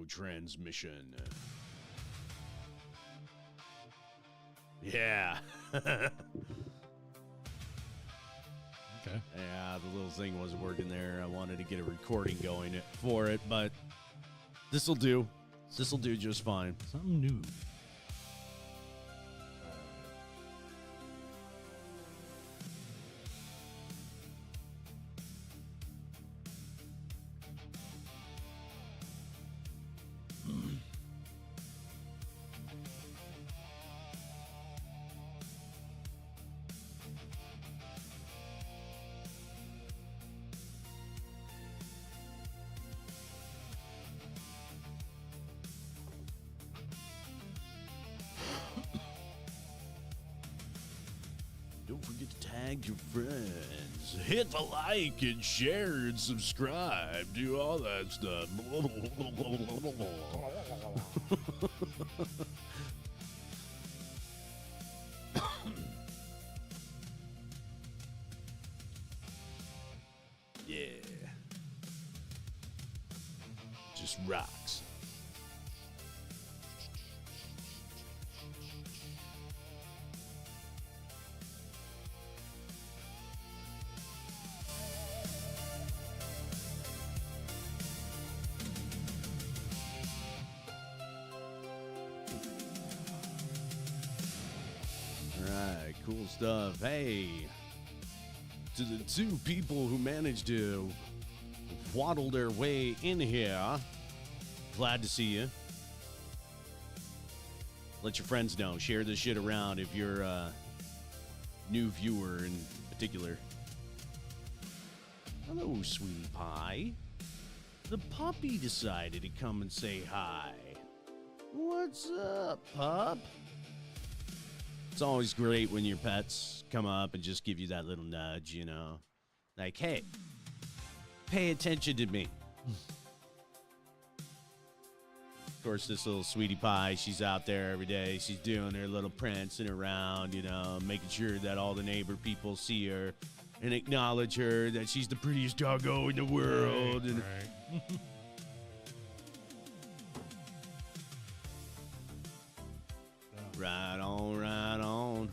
transmission. Yeah. Okay. Yeah, the little thing wasn't working there. I wanted to get a recording going for it, but this'll do. This'll do just fine. Something new. Don't forget to tag your friends. Hit the like and share and subscribe. Do all that stuff. Yeah. Just rocks. Alright, cool stuff. Hey, to the two people who managed to waddle their way in here, glad to see you. Let your friends know. Share this shit around if you're a new viewer in particular. Hello, sweetie pie. The puppy decided to come and say hi. What's up, pup? It's always great when your pets come up and just give you that little nudge, you know? Like, hey, pay attention to me. Of course, this little sweetie pie, she's out there every day. She's doing her little prancing around, you know, making sure that all the neighbor people see her and acknowledge her, that she's the prettiest doggo in the world. Right. Right on, right on.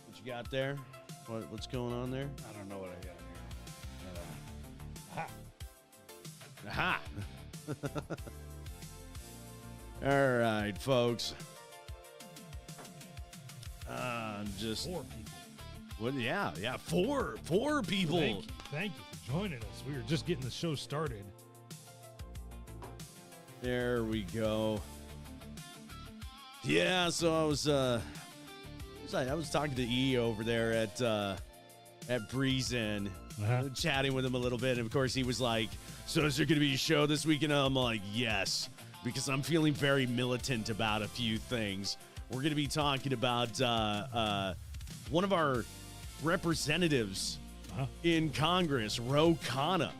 What you got there? What's going on there? I don't know what I got here. Aha! All right, folks. Just 4 people. what? Yeah, four people. Thank you for joining us. We were just getting the show started. There we go. Yeah, so I was talking to E over there at Breezen, chatting with him a little bit, and of course he was like, "So is there going to be a show this weekend?" I'm like, "Yes," because I'm feeling very militant about a few things. We're going to be talking about one of our representatives in Congress, Ro Khanna,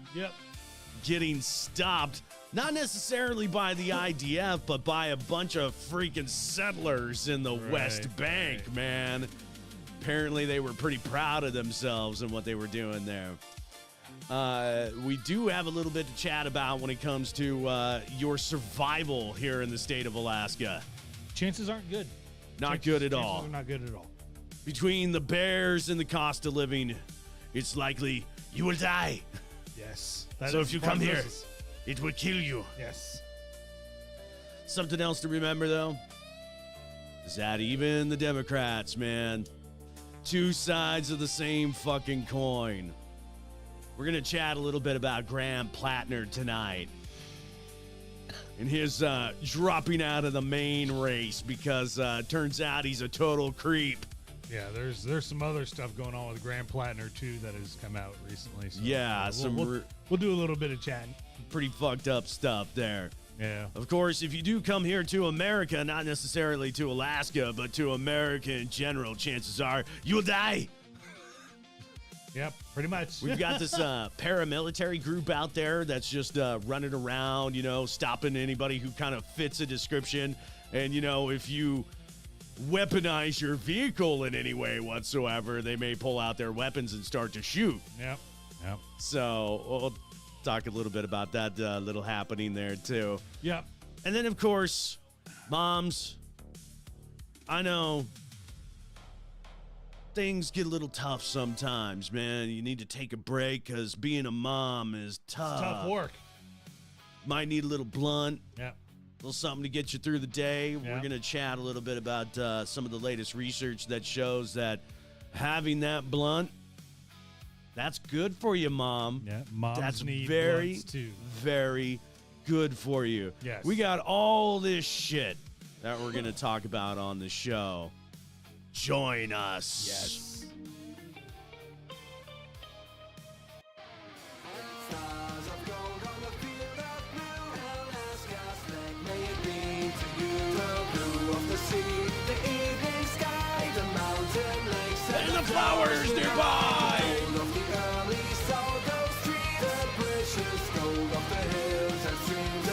getting stopped. Not necessarily by the IDF, but by a bunch of freaking settlers in the West Bank, man. Apparently, they were pretty proud of themselves and what they were doing there. We do have a little bit to chat about when it comes to your survival here in the state of Alaska. Chances aren't good. Not good at all. Chances are not good at all. Between the bears and the cost of living, it's likely you will die. Yes. So if you come here, it will kill you. Yes. Something else to remember, though, is that even the Democrats, man, two sides of the same fucking coin. We're going to chat a little bit about Graham Plattner tonight and his dropping out of the main race because turns out he's a total creep. Yeah, there's some other stuff going on with Graham Plattner, too, that has come out recently. So, yeah, we'll do a little bit of chatting. Pretty fucked up stuff there. Yeah. Of course, if you do come here to America, not necessarily to Alaska, but to America in general, chances are you'll die. Yep, pretty much. We've got this paramilitary group out there that's just running around, you know, stopping anybody who kind of fits a description. And, you know, if you weaponize your vehicle in any way whatsoever, they may pull out their weapons and start to shoot. Yep. So we'll talk a little bit about that little happening there, too. Yep. And then, of course, moms, I know things get a little tough sometimes, man. You need to take a break because being a mom is tough. It's tough work. Might need a little blunt. Yeah. A little something to get you through the day. Yeah. We're going to chat a little bit about some of the latest research that shows that having that blunt, that's good for you, Mom. Yeah, moms that's need very, blunts too. very good for you. Yes. We got all this shit that we're going to talk about on the show. Join us. Yes. And the flowers nearby.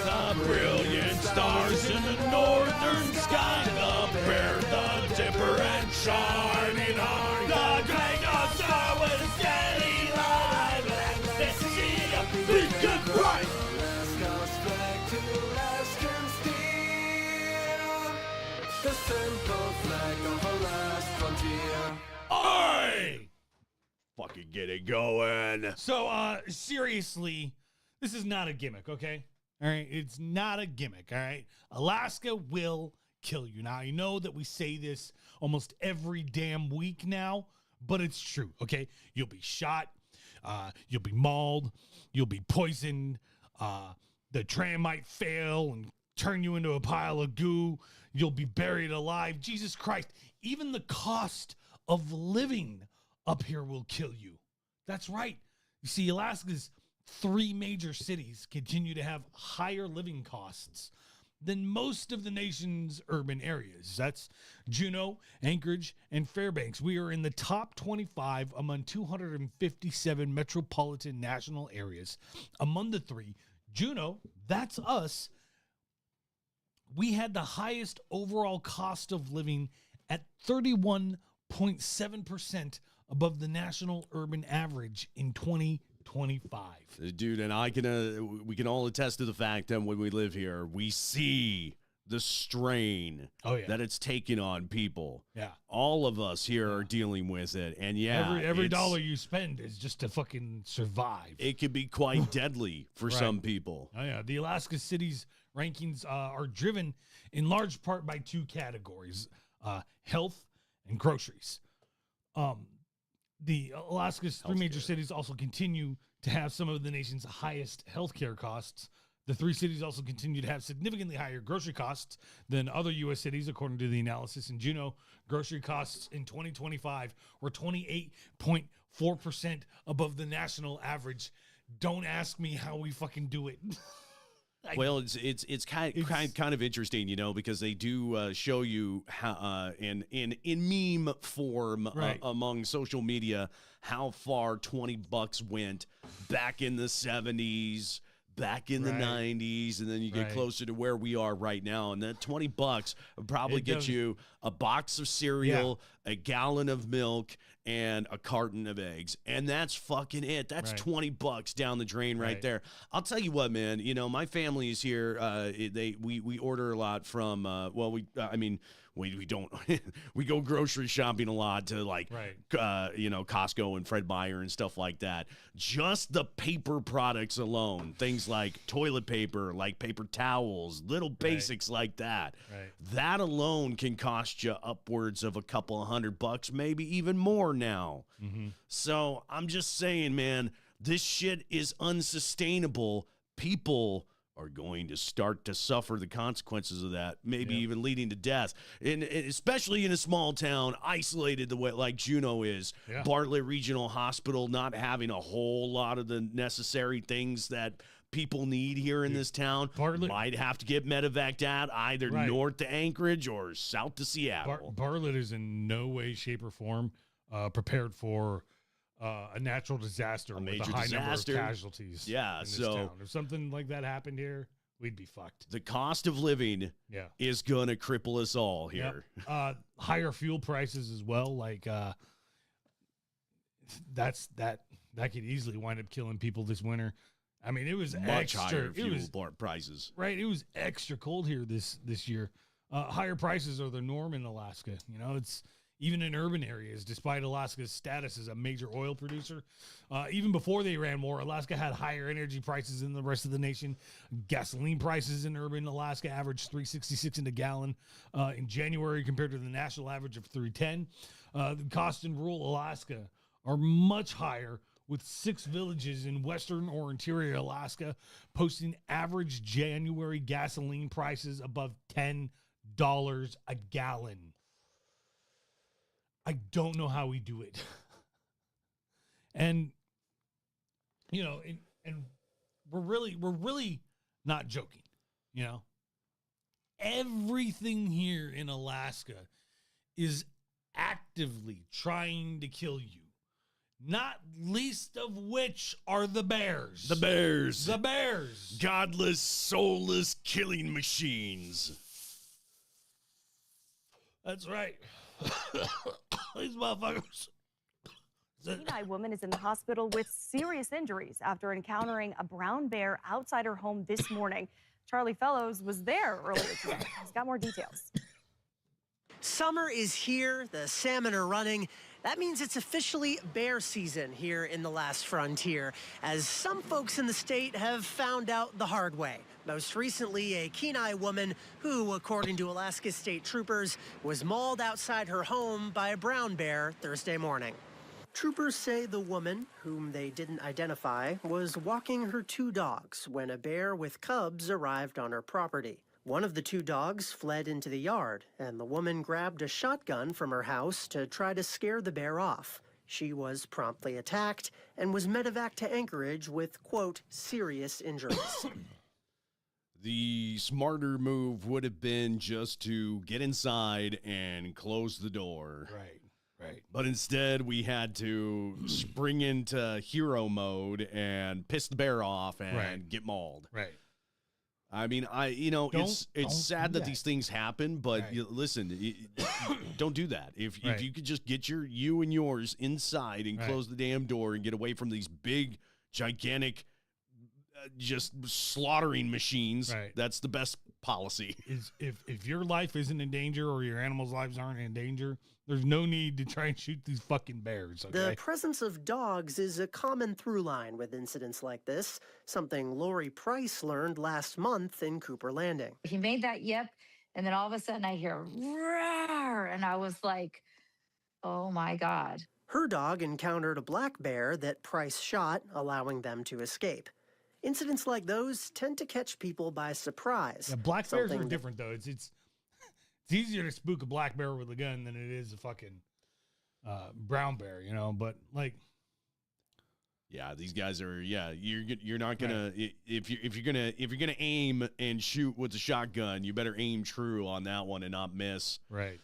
The brilliant stars in the northern sky. The bear, the dipper, and shining hard. The great star with steady line. Let's see a beacon bright. The simple flag of our last frontier. Oi! Fucking get it going. So, seriously, this is not a gimmick, okay? All right, it's not a gimmick, all right? Alaska will kill you. Now, I know that we say this almost every damn week now, but it's true, okay? You'll be shot, you'll be mauled, you'll be poisoned, the tram might fail and turn you into a pile of goo, you'll be buried alive. Jesus Christ, even the cost of living up here will kill you. That's right. You see, Alaska's 3 major cities continue to have higher living costs than most of the nation's urban areas. That's Juneau, Anchorage, and Fairbanks. We are in the top 25 among 257 metropolitan national areas. Among the 3, Juneau, that's us, we had the highest overall cost of living at 31.7% above the national urban average in 2025. Dude, and we can all attest to the fact that when we live here, we see the strain that it's taking on people. Yeah. All of us here are dealing with it. And yeah, every dollar you spend is just to fucking survive. It can be quite deadly for Right. some people. Oh, yeah. The Alaska cities rankings are driven in large part by 2 categories, health and groceries. The Alaska's 3 major cities also continue to have some of the nation's highest healthcare costs. The 3 cities also continue to have significantly higher grocery costs than other U.S. cities, according to the analysis. In Juneau, grocery costs in 2025 were 28.4% above the national average. Don't ask me how we fucking do it. Well, it's kind of interesting, you know, because they do show you how in meme form Right. among social media how far $20 went back in the 70s, back in the Right. 90s, and then you get Right. closer to where we are right now, and that $20 would probably It get does- you a box of cereal, a gallon of milk, and a carton of eggs, and that's fucking it. That's Right. $20 down the drain right Right. there. I'll tell you what, man. You know, my family is here. We order a lot from. We don't. We go grocery shopping a lot to Right. Costco and Fred Meyer and stuff like that. Just the paper products alone, things like toilet paper, like paper towels, little basics like that. Right. That alone can cost you upwards of a couple of $100, maybe even more now. Mm-hmm. So I'm just saying, man, this shit is unsustainable. People are going to start to suffer the consequences of that, maybe even leading to death. And especially in a small town, isolated the way like Juneau is, Yeah. Bartlett Regional Hospital not having a whole lot of the necessary things that people need here in this town. Bartlett- might have to get medevaced out either Right. north to Anchorage or south to Seattle. Bartlett is in no way, shape, or form prepared for a natural disaster with major a high disaster. number of casualties. Yeah, in this so- town. If something like that happened here, we'd be fucked. The cost of living Yeah. is going to cripple us all here. Yep. Higher fuel prices as well. Like that could easily wind up killing people this winter. I mean, it was much extra. higher It fuel was prices. right. It was extra cold here this year. Higher prices are the norm in Alaska. You know, it's even in urban areas, despite Alaska's status as a major oil producer. Even before they ran war, Alaska had higher energy prices than the rest of the nation. Gasoline prices in urban Alaska averaged $3.66 in a gallon in January compared to the national average of $3.10. The costs in rural Alaska are much higher, with 6 villages in western or interior Alaska posting average January gasoline prices above $10 a gallon. I don't know how we do it. And, you know, and we're really not joking, you know. Everything here in Alaska is actively trying to kill you. Not least of which are the bears. The bears. The bears. Godless, soulless killing machines. That's right. These motherfuckers. Kenai woman is in the hospital with serious injuries after encountering a brown bear outside her home this morning. Charlie Fellows was there earlier today. He's got more details. Summer is here, the salmon are running. That means it's officially bear season here in the last frontier, as some folks in the state have found out the hard way. Most recently, a Kenai woman who, according to Alaska State Troopers, was mauled outside her home by a brown bear Thursday morning. Troopers say the woman, whom they didn't identify, was walking her 2 dogs when a bear with cubs arrived on her property. One of the 2 dogs fled into the yard, and the woman grabbed a shotgun from her house to try to scare the bear off. She was promptly attacked and was medevaced to Anchorage with, quote, serious injuries. The smarter move would have been just to get inside and close the door. Right. But instead, we had to spring into hero mode and piss the bear off and get mauled. Right. I mean, it's sad do that these things happen, but listen, don't do that. If you could just get you and yours inside and close the damn door and get away from these big, gigantic, just slaughtering machines, that's the best policy. If your life isn't in danger or your animals' lives aren't in danger, there's no need to try and shoot these fucking bears. Okay? The presence of dogs is a common through line with incidents like this, something Lori Price learned last month in Cooper Landing. He made that yip, and then all of a sudden I hear roar, and I was like, oh my God. Her dog encountered a black bear that Price shot, allowing them to escape. Incidents like those tend to catch people by surprise. Yeah, black bears are different, though. It's easier to spook a black bear with a gun than it is a fucking brown bear, you know. But like, yeah, these guys are. Yeah, you're not gonna if you're gonna aim and shoot with a shotgun, you better aim true on that one and not miss. Right.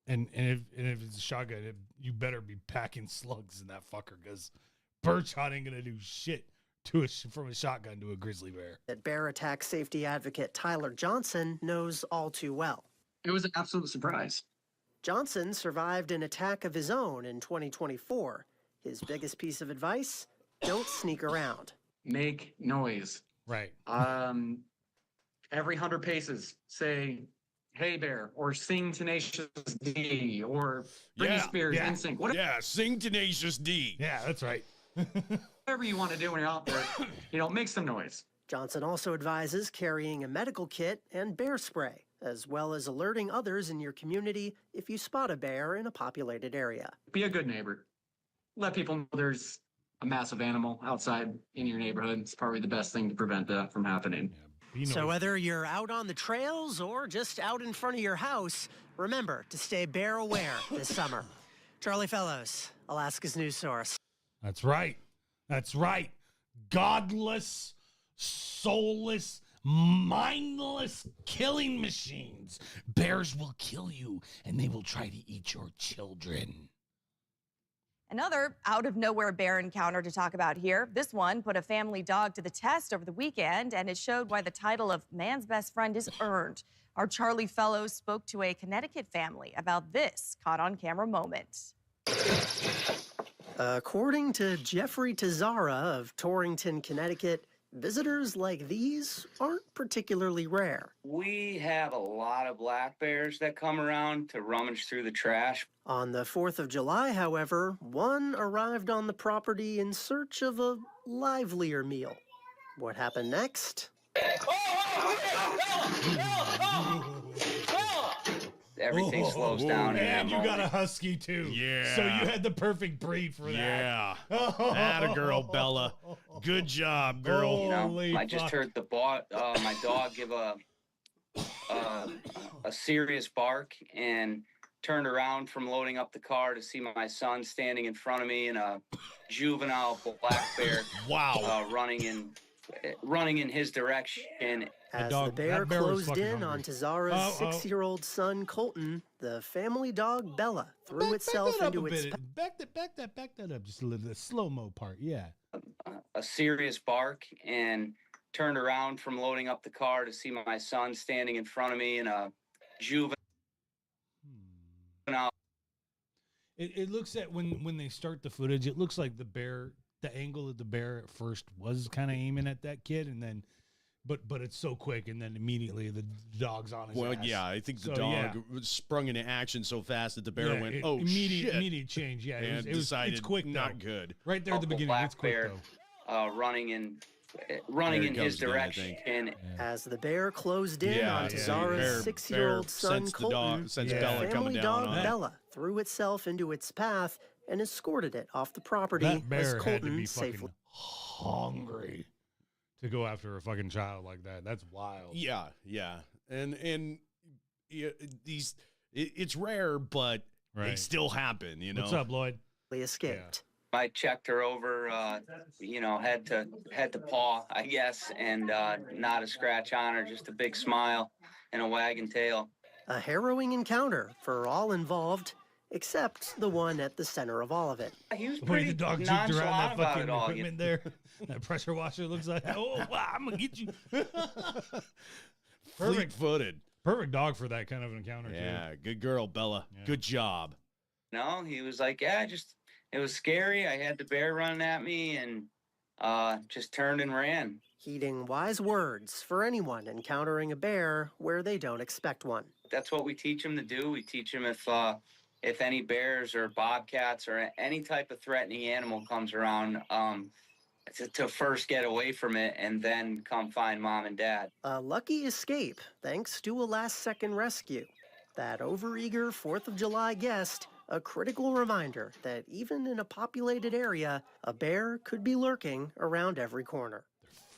And if it's a shotgun, you better be packing slugs in that fucker, because birdshot ain't gonna do shit from a shotgun to a grizzly bear. That bear attack safety advocate Tyler Johnson knows all too well. It was an absolute surprise. Johnson survived an attack of his own in 2024. His biggest piece of advice: don't sneak around. Make noise. Right. Every 100 paces, say, hey bear, or sing Tenacious D, or Britney Spears, NSYNC. Whatever. Yeah, sing Tenacious D. Yeah, that's right. Whatever you want to do when you're out there, make some noise. Johnson also advises carrying a medical kit and bear spray, as well as alerting others in your community if you spot a bear in a populated area. Be a good neighbor. Let people know there's a massive animal outside in your neighborhood. It's probably the best thing to prevent that from happening. Yeah, so whether you're out on the trails or just out in front of your house, remember to stay bear aware this summer. Charlie Fellows, Alaska's news source. That's right. That's right. Godless, soulless, mindless killing machines. Bears will kill you, and they will try to eat your children. Another out-of-nowhere bear encounter to talk about here. This one put a family dog to the test over the weekend, and it showed why the title of man's best friend is earned. Our Charlie Fellows spoke to a Connecticut family about this caught-on-camera moment. According to Jeffrey Tazara of Torrington, Connecticut, visitors like these aren't particularly rare. We have a lot of black bears that come around to rummage through the trash. On the 4th of July, however, one arrived on the property in search of a livelier meal. What happened next? Everything slows down. And you got a husky too. Yeah. So you had the perfect breed for that. Yeah. Atta girl, Bella. Good job, girl. You know, Holy I just fuck. heard my dog give a serious bark and turned around from loading up the car to see my son standing in front of me and a juvenile black bear Wow. running in his direction. As dog- the bear that bear was closed fucking in hungry. on Tazara's 6-year-old son, Colton, the family dog, Bella, threw itself that up into a its bit. Back that up just a little. The slow-mo part, yeah. A serious bark and turned around from loading up the car to see my son standing in front of me and a juvenile. It looks at when they start the footage, it looks like the angle of the bear at first was kind of aiming at that kid, and then, but it's so quick, and then immediately the dog's on his Well, ass. yeah, I think the So, dog sprung into action so fast that the bear Yeah, went, it- "Oh shit!" immediate change. Yeah, and it's decided quick. not though. good. Right there at the Local beginning, black it's quick bear. though. Running in There his it goes again, I direction. think. And As the bear closed in Yeah, on yeah, Tazara's bear 6-year-old son, sensed the dog- Colton, sensed the Bella family coming down dog, on it. Bella, threw itself into its path and escorted it off the property That as bear had to Colton be safely. fucking hungry to go after a fucking child like that. That's wild. Yeah, and yeah, it's rare, but they Right. still happen. You know. What's up, Lloyd? escaped. I checked her over, head to paw, I guess, and not a scratch on her, just a big smile and a wagging tail. A harrowing encounter for all involved, except the one at the center of all of it. He was The way pretty the dog juked nonchalant around that about fucking it all. equipment there. That pressure washer looks like, oh, wow, I'm going to get you. Fleet-footed. Perfect dog for that kind of encounter, Yeah, good girl, Bella. Yeah. Good job. No, he was like, it was scary. I had the bear running at me and just turned and ran. Heeding wise words for anyone encountering a bear where they don't expect one. That's what we teach them to do. We teach them if any bears or bobcats or any type of threatening animal comes around, to first get away from it and then come find mom and dad. A lucky escape thanks to a last-second rescue. That overeager 4th of July guest, a critical reminder that even in a populated area, a bear could be lurking around every corner.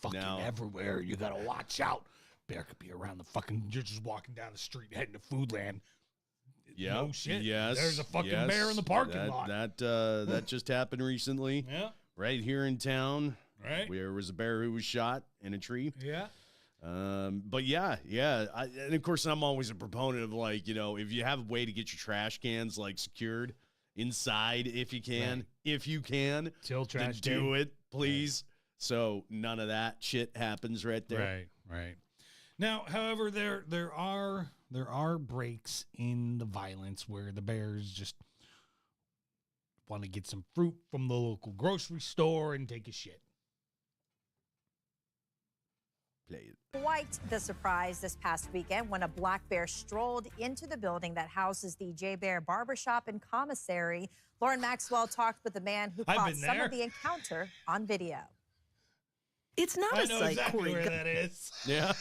Fucking Now- everywhere. You got to watch out. Bear could be around the fucking, you're just walking down the street heading to Foodland. Yeah. No shit. Yes. There's a fucking yes. bear in the parking lot. That just happened recently, Yeah. right here in town. Right. There was a bear who was shot in a tree. Yeah. But yeah. And of course, I'm always a proponent of, like, you know, if you have a way to get your trash cans like secured inside, if you can, Till then trash do day. it, please. So none of that shit happens right there. Right. Now, however, there are breaks in the violence where the bears just want to get some fruit from the local grocery store and take a shit. Play it. Quite the surprise this past weekend when a black bear strolled into the building that houses the J Bear Barbershop and Commissary. Lauren Maxwell talked with the man who I've caught been some there. of the encounter on video. It's not I a know sight exactly Corey where that is. Yeah.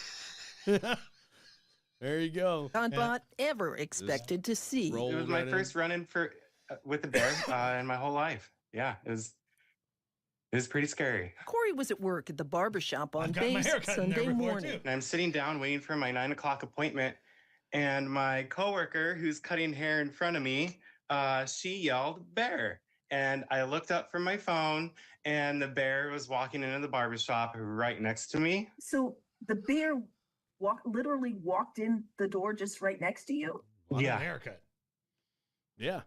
There you go. Godbot ever expected to see. Roll It was right my in. first run-in for with the bear in my whole life. Yeah, it was pretty scary. Corey was at work at the barbershop on I've got my base hair cut in there Sunday before, morning. too. And I'm sitting down waiting for my 9 o'clock appointment, and my coworker, who's cutting hair in front of me, she yelled "bear," and I looked up from my phone, and the bear was walking into the barbershop right next to me. So the bear literally walked in the door just right next to you? Wanted Yeah. a haircut. Yeah.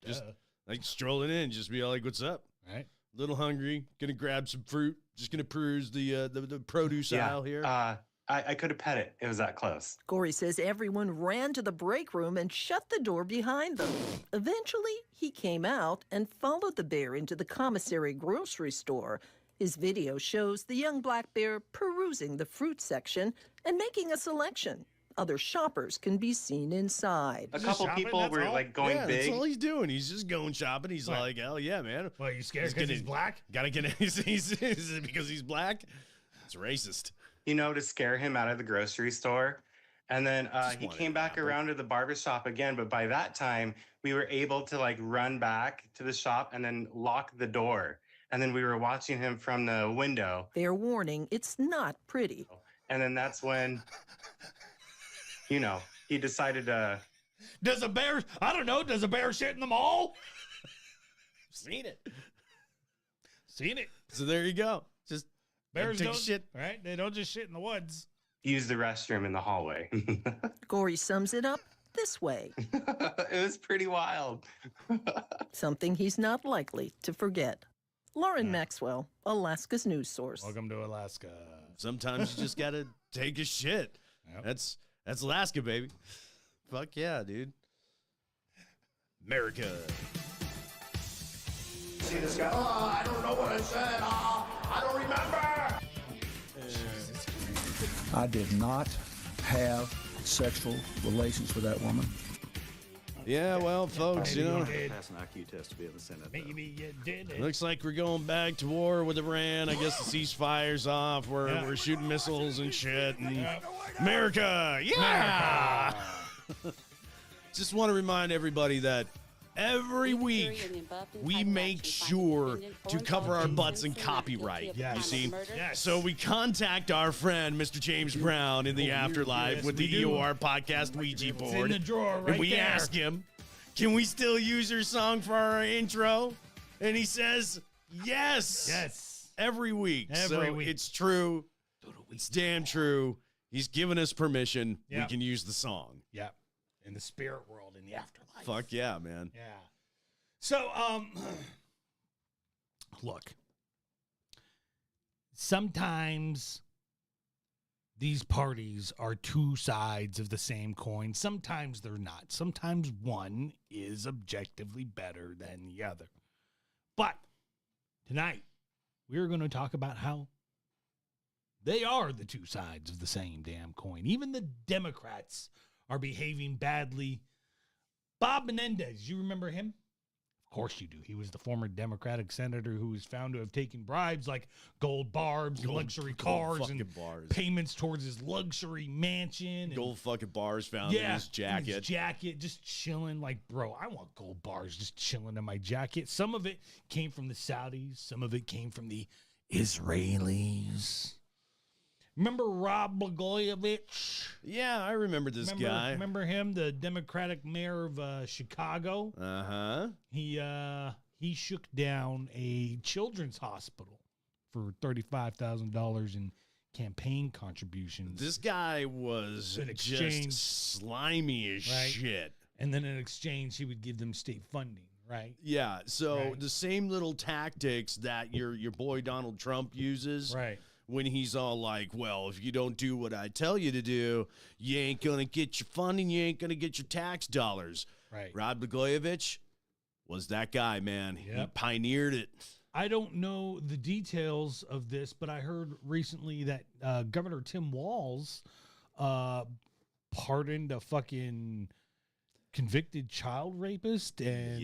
Just Duh. like strolling in, just be like, "What's up? Right. Little hungry. Gonna grab some fruit. Just gonna peruse the produce aisle here." I could have pet it. It was that close. Corey says everyone ran to the break room and shut the door behind them. Eventually, he came out and followed the bear into the commissary grocery store. His video shows the young black bear perusing the fruit section and making a selection. Other shoppers can be seen inside. A couple people were like going big. That's all he's doing. He's just going shopping. He's like, hell yeah, man. Well, you scared because he's black? Gotta get it. Is it because he's black? It's racist. To scare him out of the grocery store. And then he came back around to the barbershop again. But by that time, we were able to like run back to the shop and then lock the door. And then we were watching him from the window. Fair warning, it's not pretty. And then that's when, he decided to. Does a bear shit in the mall? Seen it. So there you go. Just bears take don't shit. Right? They don't just shit in the woods. Use the restroom in the hallway. Gory sums it up this way. It was pretty wild. Something he's not likely to forget. Lauren Maxwell, Alaska's news source. Welcome to Alaska. Sometimes you just gotta take a shit. Yep. That's Alaska, baby. Fuck yeah, dude. America. See this guy? Oh, I don't know what I said. Oh, I don't remember. I did not have sexual relations with that woman. Yeah, well, folks, Pass an IQ test to be in the Senate. Maybe you did it. looks like we're going back to war with Iran. I guess the ceasefire's off. We're shooting missiles and shit. And America, yeah! Just want to remind everybody that every week we make sure to cover our butts in copyright. Yes. You see? Yes. So we contact our friend, Mr. James Brown, in the afterlife yes, with we the do. EOR podcast Ouija board. It's in the drawer right and we there. ask him, can we still use your song for our intro? And he says, yes. Yes. Every week. Every So week. it's true. It's damn true. He's given us permission. We Yep. can use the song. Yeah. In the spirit world, in the afterlife. Fuck yeah, man. Yeah. So, look. Sometimes these parties are two sides of the same coin. Sometimes they're not. Sometimes one is objectively better than the other. But tonight, we're going to talk about how they are the two sides of the same damn coin. Even the Democrats are behaving badly. Bob Menendez, you remember him? Of course you do. He was the former Democratic senator who was found to have taken bribes like gold barbs, luxury cars, and bars. payments towards his luxury mansion. And Gold fucking bars found in his jacket. in his jacket, just chilling. Like, bro, I want gold bars just chilling in my jacket. Some of it came from the Saudis. Some of it came from the Israelis. Remember Rob Blagojevich? Yeah, I remember this guy. Remember him, the Democratic mayor of Chicago? Uh-huh. He shook down a children's hospital for $35,000 in campaign contributions. This guy was In exchange, just slimy as right? shit. And then in exchange, he would give them state funding, right? Yeah, so Right. the same little tactics that your boy Donald Trump uses. Right. When he's all like, well, if you don't do what I tell you to do, you ain't going to get your funding, you ain't going to get your tax dollars. Right. Rod Blagojevich was that guy, man. He Yep. pioneered it. I don't know the details of this, but I heard recently that Governor Tim Walz pardoned a fucking convicted child rapist, and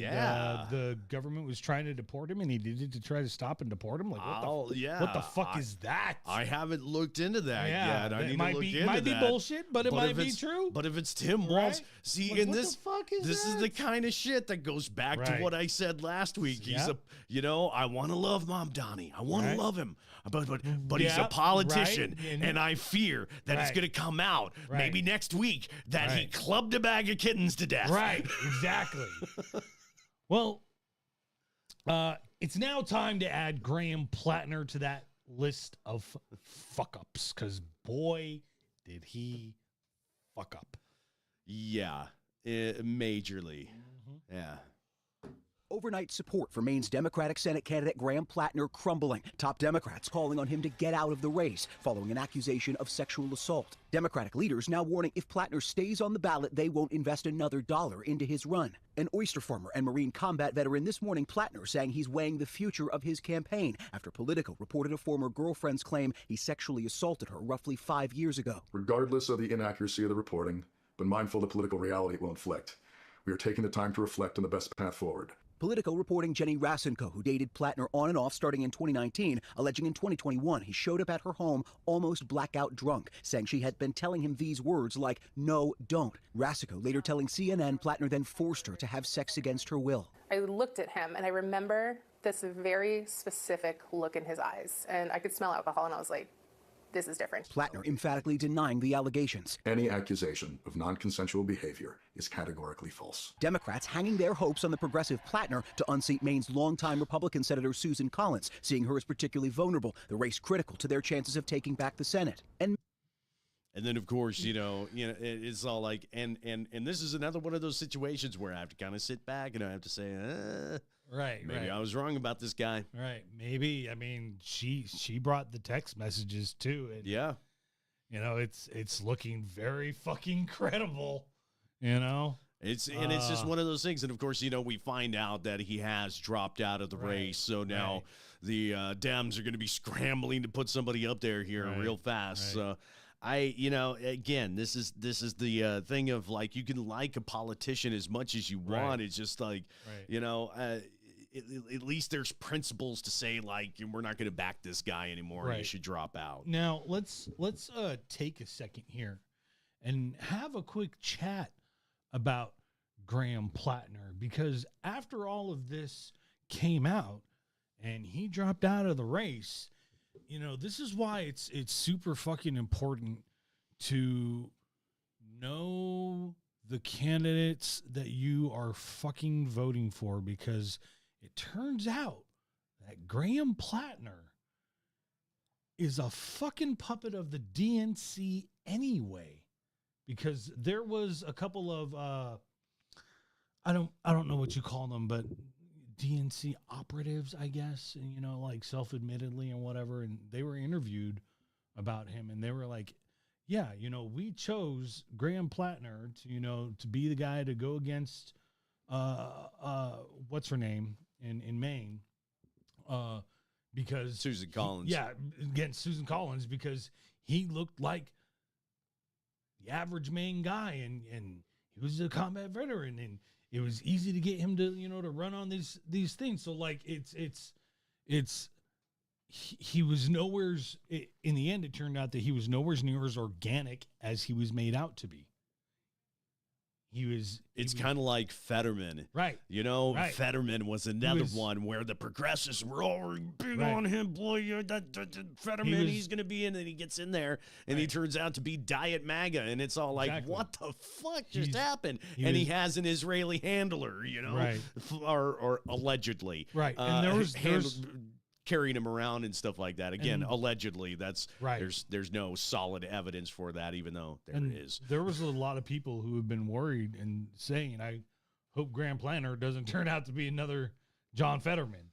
the government was trying to deport him, and he did it to try to stop and deport him. Like, what the fuck is that? I haven't looked into that yet. I it need might to look be into might that. be bullshit, but it might if be it's- true. But if it's Tim Right? Walz, see, Like, and what this the fuck is this is that? the kind of shit that goes back to Right. what I said last week. He's Yep. I want to love Mom Donnie. I want Right. to love him, but he's a Yep, politician, right. and I fear that it's Right. going to come out Right. maybe next week that he Right. clubbed a bag of kittens to death. Right, exactly. Well, it's now time to add Graham Plattner to that list of fuck-ups, because boy, did he fuck up. Yeah, majorly. Mm-hmm. Yeah. Overnight support for Maine's Democratic Senate candidate Graham Plattner crumbling. Top Democrats calling on him to get out of the race following an accusation of sexual assault. Democratic leaders now warning if Plattner stays on the ballot, they won't invest another dollar into his run. An oyster farmer and Marine combat veteran this morning, Plattner, saying he's weighing the future of his campaign after Politico reported a former girlfriend's claim he sexually assaulted her roughly 5 years ago. Regardless of the inaccuracy of the reporting, but mindful of the political reality it will inflict, we are taking the time to reflect on the best path forward. Politico reporting Jenny Rasenko, who dated Plattner on and off starting in 2019, alleging in 2021 he showed up at her home almost blackout drunk, saying she had been telling him these words like, "No, don't." Rasenko later telling CNN Plattner then forced her to have sex against her will. I looked at him and I remember this very specific look in his eyes, and I could smell alcohol, and I was like, this is different. Plattner emphatically denying the allegations. Any accusation of non-consensual behavior is categorically false. Democrats hanging their hopes on the progressive Plattner to unseat Maine's longtime Republican Senator Susan Collins, seeing her as particularly vulnerable, the race critical to their chances of taking back the Senate. And then, of course, it's all like, and this is another one of those situations where I have to kind of sit back and I have to say, maybe I was wrong about this guy. Right. Maybe. I mean, she brought the text messages too. And, yeah. It's looking very fucking credible, It's just one of those things. And of course, we find out that he has dropped out of the race. So now the Dems are going to be scrambling to put somebody up there here real fast. So again, this is the thing of like, you can like a politician as much as you want. It's just like, at least there's principles to say like, we're not going to back this guy anymore. He should drop out. Now let's take a second here and have a quick chat about Graham Plattner, because after all of this came out and he dropped out of the race, this is why it's super fucking important to know the candidates that you are fucking voting for, because it turns out that Graham Plattner is a fucking puppet of the DNC anyway, because there was a couple of I don't know what you call them, but DNC operatives, I guess, and like self-admittedly and whatever, and they were interviewed about him, and they were like, yeah, we chose Graham Plattner to be the guy to go against what's her name in Maine, because Susan Collins. Against Susan Collins, because he looked like the average Maine guy, and he was a combat veteran, and it was easy to get him to to run on these things. So like he was nowhere's in the end. It turned out that he was nowhere's near as organic as he was made out to be. It's kind of like Fetterman. Right. Fetterman was another one where the progressives were all big on him. Boy, Fetterman, he's going to be in, and he gets in there, and he turns out to be Diet MAGA, and it's all like, what the fuck just happened? And he has an Israeli handler, or allegedly. Right. And there was carrying him around and stuff like that. Again, allegedly, that's there's no solid evidence for that, even though there is. There was a lot of people who have been worried and saying, I hope Graham Plattner doesn't turn out to be another John Fetterman.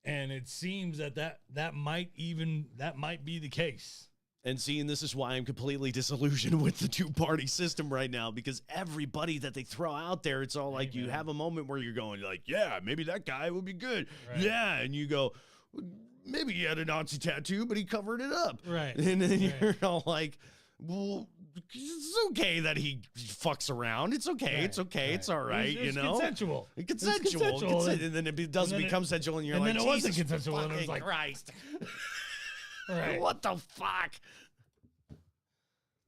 And it seems that might be the case. And seeing this is why I'm completely disillusioned with the two-party system right now, because everybody that they throw out there, it's all like, you have a moment where you're going like, yeah, maybe that guy would be good. Right. Yeah. And you go, maybe he had a Nazi tattoo, but he covered it up. Right. And then you're all like, well, it's okay that he fucks around. It's okay. Right. It's okay. Right. It's all right. It's consensual. It's consensual. And then it doesn't become sensual, and you're like, then it wasn't consensual. And it was like, Christ. Right. What the fuck?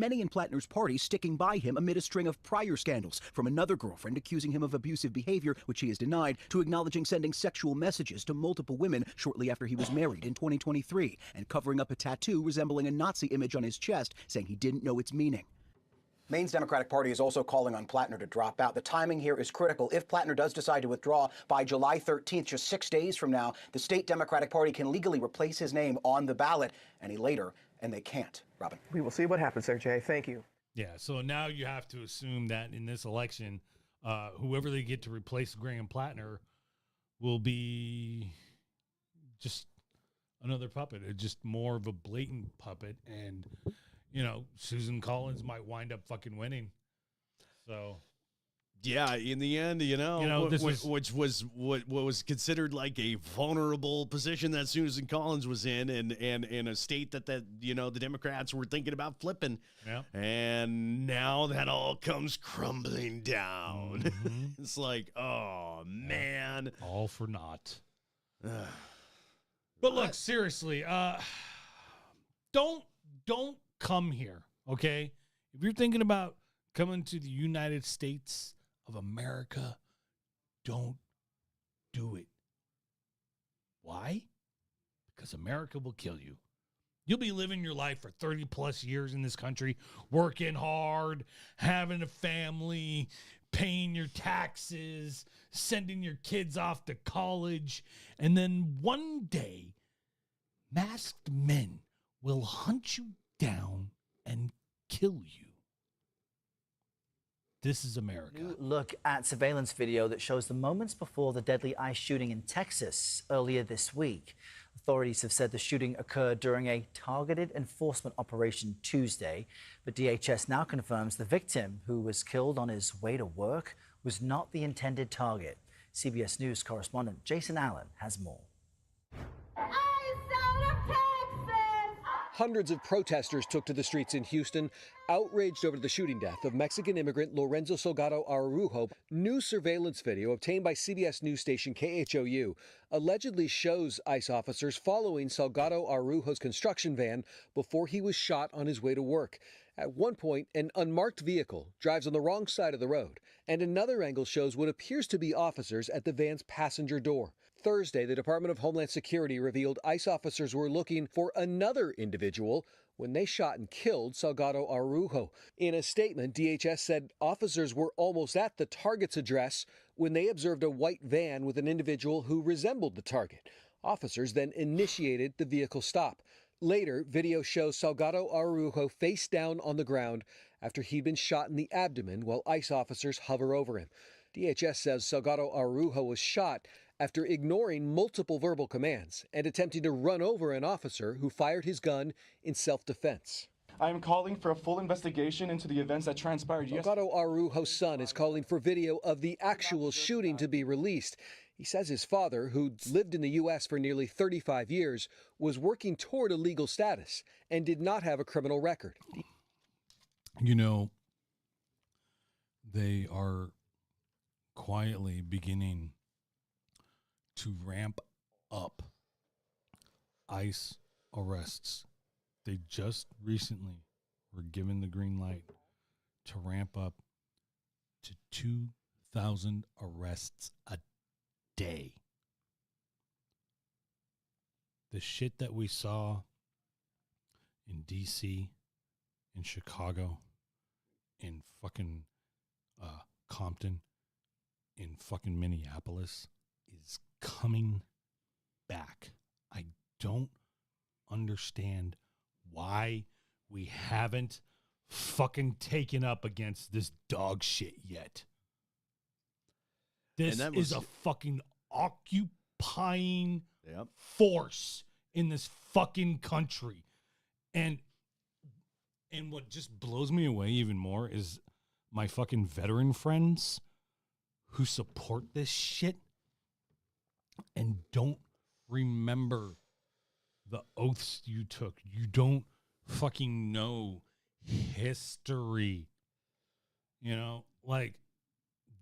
Many in Plattner's party sticking by him amid a string of prior scandals, from another girlfriend accusing him of abusive behavior, which he has denied, to acknowledging sending sexual messages to multiple women shortly after he was married in 2023, and covering up a tattoo resembling a Nazi image on his chest, saying he didn't know its meaning. Maine's Democratic Party is also calling on Plattner to drop out. The timing here is critical. If Plattner does decide to withdraw by July 13th, just 6 days from now, the state Democratic Party can legally replace his name on the ballot any later, and they can't. Robin. We will see what happens there, Jay. Thank you. Yeah, so now you have to assume that in this election, whoever they get to replace Graham Plattner will be just another puppet, just more of a blatant puppet. And, Susan Collins might wind up fucking winning. So, yeah, in the end, which was what was considered like a vulnerable position that Susan Collins was in, and in a state that the Democrats were thinking about flipping. Yeah. And now that all comes crumbling down. Mm-hmm. It's like, oh man, all for naught. But look, seriously, don't come here, okay? If you're thinking about coming to the United States of America, don't do it. Why? Because America will kill you. You'll be living your life for 30 plus years in this country, working hard, having a family, paying your taxes, sending your kids off to college, and then one day, masked men will hunt you down and kill you. This is America. New look at surveillance video that shows the moments before the deadly ICE shooting in Texas earlier this week. Authorities have said the shooting occurred during a targeted enforcement operation Tuesday, but DHS now confirms the victim, who was killed on his way to work, was not the intended target. CBS News correspondent Jason Allen has more. Hundreds of protesters took to the streets in Houston, outraged over the shooting death of Mexican immigrant Lorenzo Salgado Araujo. New surveillance video obtained by CBS News station KHOU allegedly shows ICE officers following Salgado Araujo's construction van before he was shot on his way to work. At one point, an unmarked vehicle drives on the wrong side of the road, and another angle shows what appears to be officers at the van's passenger door. Thursday, the Department of Homeland Security revealed ICE officers were looking for another individual when they shot and killed Salgado Araujo. In a statement, DHS said officers were almost at the target's address when they observed a white van with an individual who resembled the target. Officers then initiated the vehicle stop. Later, video shows Salgado Araujo face down on the ground after he'd been shot in the abdomen while ICE officers hover over him. DHS says Salgado Araujo was shot after ignoring multiple verbal commands and attempting to run over an officer who fired his gun in self-defense. I am calling for a full investigation into the events that transpired yesterday. Salgado Araujo's son is calling for video of the actual shooting to be released. He says his father, who lived in the U.S. for nearly 35 years, was working toward a legal status and did not have a criminal record. They are quietly beginning to ramp up ICE arrests. They just recently were given the green light to ramp up to 2,000 arrests a day. The shit that we saw in D.C., in Chicago, in fucking Compton, in fucking Minneapolis is coming back. I don't understand why we haven't fucking taken up against this dog shit yet. This is a fucking occupying force in this fucking country. And what just blows me away even more is my fucking veteran friends who support this shit and don't remember the oaths you took. You don't fucking know history.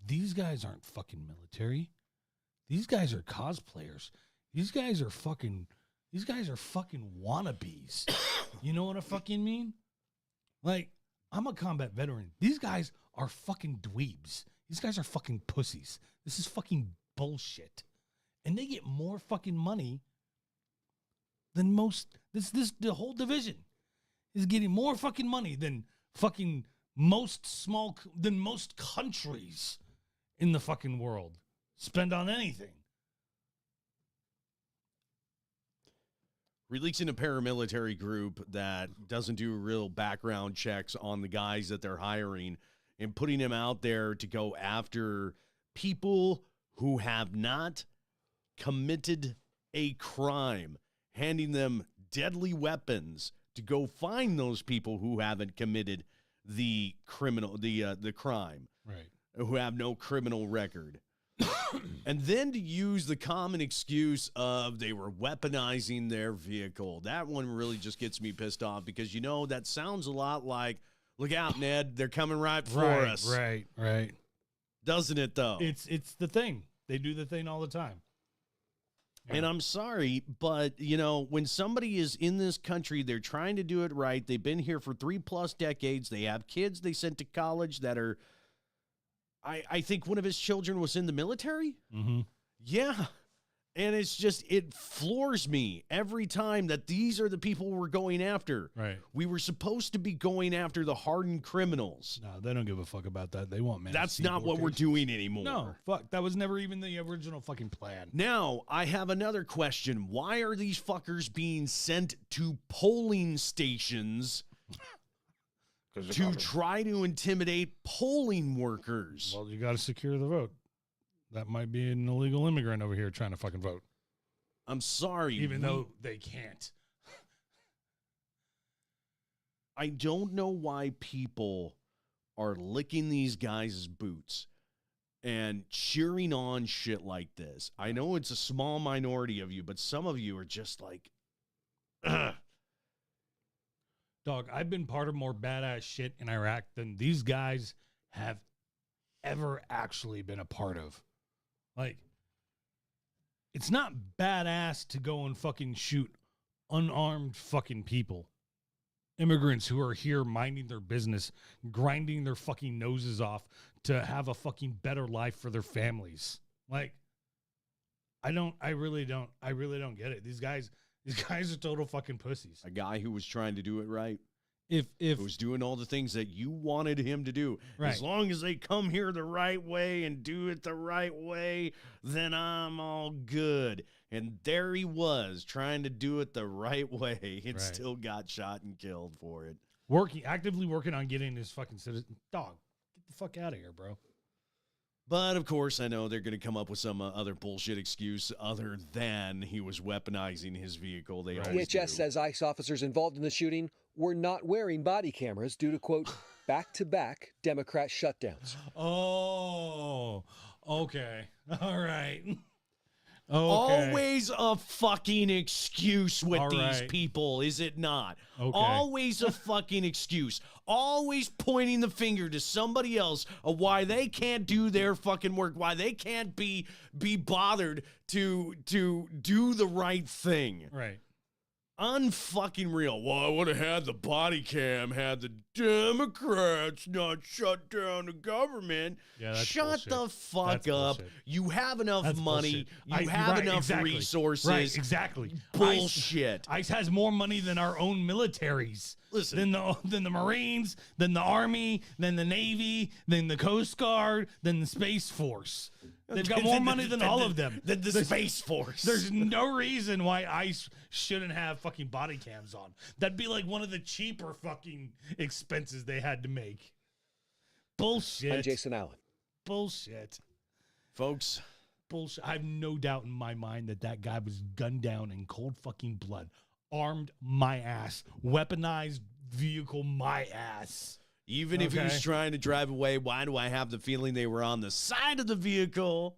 These guys aren't fucking military. These guys are cosplayers. These guys are fucking wannabes. You know what I fucking mean? I'm a combat veteran. These guys are fucking dweebs. These guys are fucking pussies. This is fucking bullshit. And they get more fucking money than most. The whole division is getting more fucking money than fucking most countries in the fucking world spend on anything. Releasing a paramilitary group that doesn't do real background checks on the guys that they're hiring and putting them out there to go after people who have not committed a crime, handing them deadly weapons to go find those people who haven't committed the crime, right? Who have no criminal record. And then to use the common excuse of they were weaponizing their vehicle. That one really just gets me pissed off because, that sounds a lot like, look out, Ned, they're coming right for us. Right. Doesn't it, though? It's the thing. They do the thing all the time. Yeah. And I'm sorry, but, when somebody is in this country, they're trying to do it right. They've been here for 3+ decades. They have kids they sent to college that are, I think one of his children was in the military. Mm-hmm. Yeah. And it's just, it floors me every time that these are the people we're going after. Right. We were supposed to be going after the hardened criminals. No, they don't give a fuck about that. They want That's not what we're doing anymore. No, fuck. That was never even the original fucking plan. Now, I have another question. Why are these fuckers being sent to polling stations to try to intimidate polling workers? Well, you got to secure the vote. That might be an illegal immigrant over here trying to fucking vote. I'm sorry. Even though they can't. I don't know why people are licking these guys' boots and cheering on shit like this. I know it's a small minority of you, but some of you are just like, ugh. Dog, I've been part of more badass shit in Iraq than these guys have ever actually been a part of. Like, it's not badass to go and fucking shoot unarmed fucking people. Immigrants who are here minding their business, grinding their fucking noses off to have a fucking better life for their families. Like, I really don't get it. These guys are total fucking pussies. A guy who was trying to do it right. If who's doing all the things that you wanted him to do. Right. As long as they come here the right way and do it the right way, then I'm all good. And there he was trying to do it the right way and still got shot and killed for it. Actively working on getting his fucking citizen. Dog, get the fuck out of here, bro. But, of course, I know they're going to come up with some other bullshit excuse other than he was weaponizing his vehicle. They always do. DHS says ICE officers involved in the shooting were not wearing body cameras due to, quote, back-to-back Democrat shutdowns. Oh, okay. All right. Okay. Always a fucking excuse with All these right. people, is it not? Okay. Always a fucking excuse. Always pointing the finger to somebody else of why they can't do their fucking work, why they can't be bothered to do the right thing. Right. Unfucking real. Well, I would have had the body cam had the Democrats not shut down the government. Yeah, that's Shut bullshit. the fuck That's up. bullshit. You have enough That's money. bullshit. You have Right, enough exactly. resources. Right, exactly. Bullshit. ICE has more money than our own militaries. Listen. Than the Marines, than the Army, than the Navy, than the Coast Guard, than the Space Force. They've got more money than all of them. Than the Space Force. There's no reason why ICE shouldn't have fucking body cams on. That'd be like one of the cheaper fucking expenses they had to make. Bullshit. I'm Jason Allen. Bullshit. Folks. Bullshit. I have no doubt in my mind that guy was gunned down in cold fucking blood. Armed my ass. Weaponized vehicle my ass. Even if he was trying to drive away, why do I have the feeling they were on the side of the vehicle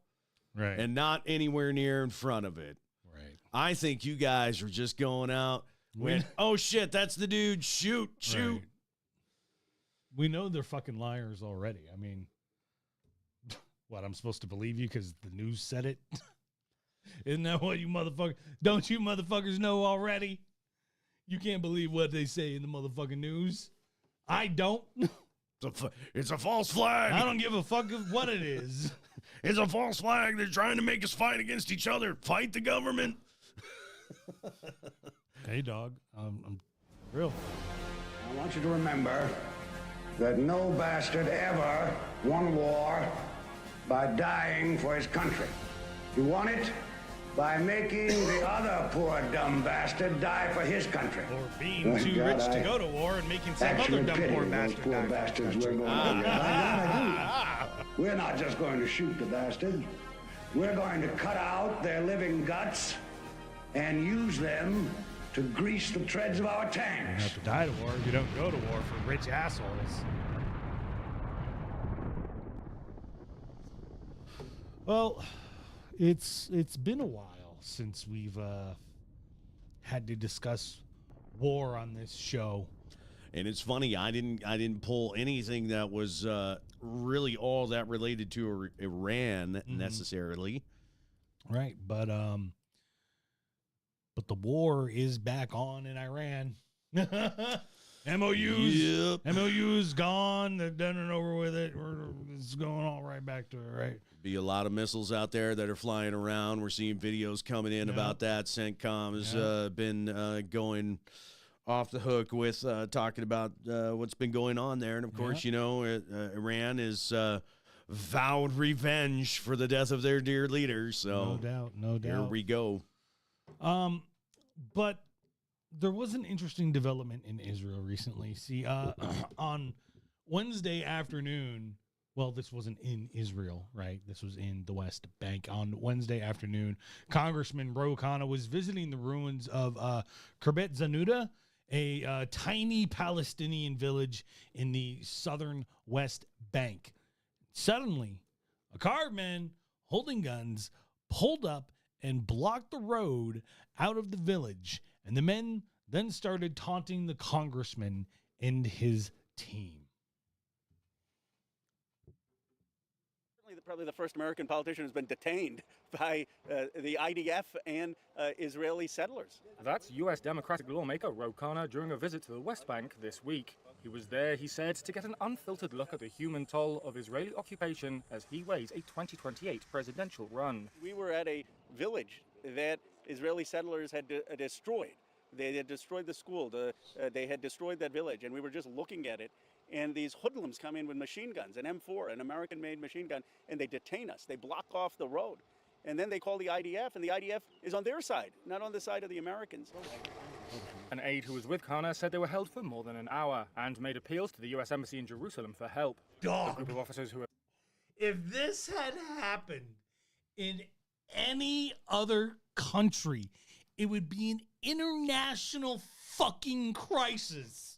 right, and not anywhere near in front of it? Right. I think you guys were just going out when, oh shit, that's the dude. Shoot. Right. We know they're fucking liars already. I mean, what, I'm supposed to believe you because the news said it? Isn't that what you motherfuckers? Don't you motherfuckers know already? You can't believe what they say in the motherfucking news. I don't. It's a false flag. I don't give a fuck of what it is. It's a false flag. They're trying to make us fight against each other. Fight the government. Hey, dog. I'm real. I want you to remember that no bastard ever won war by dying for his country. He won it by making the other poor dumb bastard die for his country. Or being too rich to go to war and making some other dumb poor bastard die for his country. We're not just going to shoot the bastard. We're going to cut out their living guts and use them to grease the treads of our You tanks. have to die to war. You don't go to war for rich assholes. Well, it's been a while since we've had to discuss war on this show. And it's funny, I didn't pull anything that was really all that related to Iran necessarily. Right, but the war is back on in Iran. MOU's gone. They're done and over with it. It's going all right back to it, right? Be a lot of missiles out there that are flying around. We're seeing videos coming in about that. CENTCOM has been going off the hook with talking about what's been going on there. And, of course, you know, Iran is vowed revenge for the death of their dear leader. So no doubt. Here we go. But there was an interesting development in Israel recently. See, on Wednesday afternoon, well, this wasn't in Israel, right? This was in the West Bank. On Wednesday afternoon, Congressman Ro Khanna was visiting the ruins of Kirbet Zanuda, a tiny Palestinian village in the southern West Bank. Suddenly, a car of men holding guns pulled up and blocked the road out of the village, and the men then started taunting the congressman and his team. Probably the first American politician who's been detained by the IDF and Israeli settlers. That's U.S. Democratic lawmaker Ro Khanna during a visit to the West Bank this week. He was there, he said, to get an unfiltered look at the human toll of Israeli occupation as he weighs a 2028 presidential run. We were at a village that Israeli settlers had destroyed. They had destroyed the school. They had destroyed that village, and we were just looking at it. And these hoodlums come in with machine guns, an M4, an American-made machine gun, and they detain us. They block off the road. And then they call the IDF, and the IDF is on their side, not on the side of the Americans. An aide who was with Khanna said they were held for more than an hour and made appeals to the U.S. Embassy in Jerusalem for help. Dog. A group of officers who... If this had happened in any other country, it would be an international fucking crisis.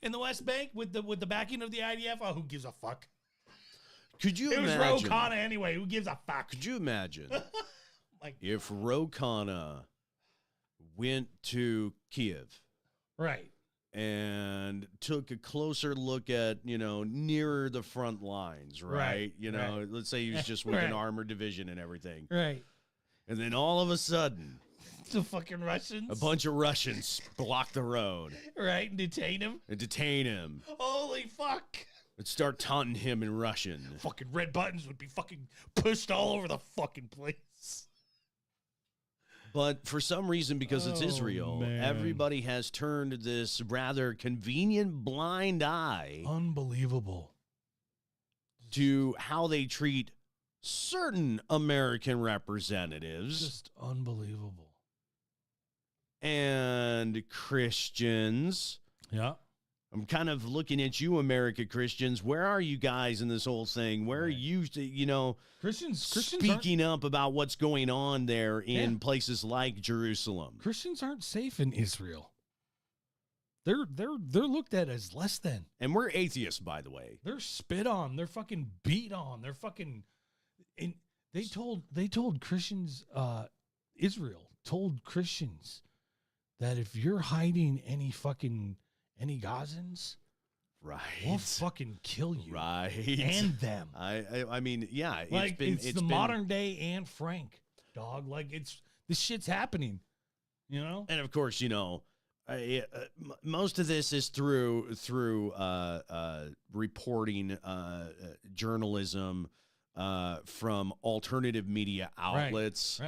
In the West Bank with the backing of the IDF, oh, who gives a fuck? Could you imagine? It was Ro Khanna anyway. Who gives a fuck? Could you imagine if Ro Khanna went to Kiev, right, and took a closer look at, you know, nearer the front lines, right? You know, let's say he was just with an armored division and everything, right? And then all of a sudden, the fucking Russians, a bunch of Russians block the road, right, and detain him. Holy fuck! And start taunting him in Russian. Fucking red buttons would be fucking pushed all over the fucking place. But for some reason, because it's Israel, everybody has turned this rather convenient blind eye. Unbelievable. To how they treat certain American representatives. Just unbelievable. And Christians. Yeah. I'm kind of looking at you, American Christians. Where are you guys in this whole thing? Where are you, you know, Christians speaking up about what's going on there in places like Jerusalem? Christians aren't safe in Israel. They're looked at as less than. And we're atheists, by the way. They're spit on. They're fucking beat on. They're fucking. And they told Christians. Israel told Christians that if you're hiding any Gazans, right, we'll fucking kill you, right, and them. I mean, yeah, like it's the modern day Anne Frank, dog. Like this shit's happening, you know. And of course, you know, most of this is through reporting, journalism from alternative media outlets,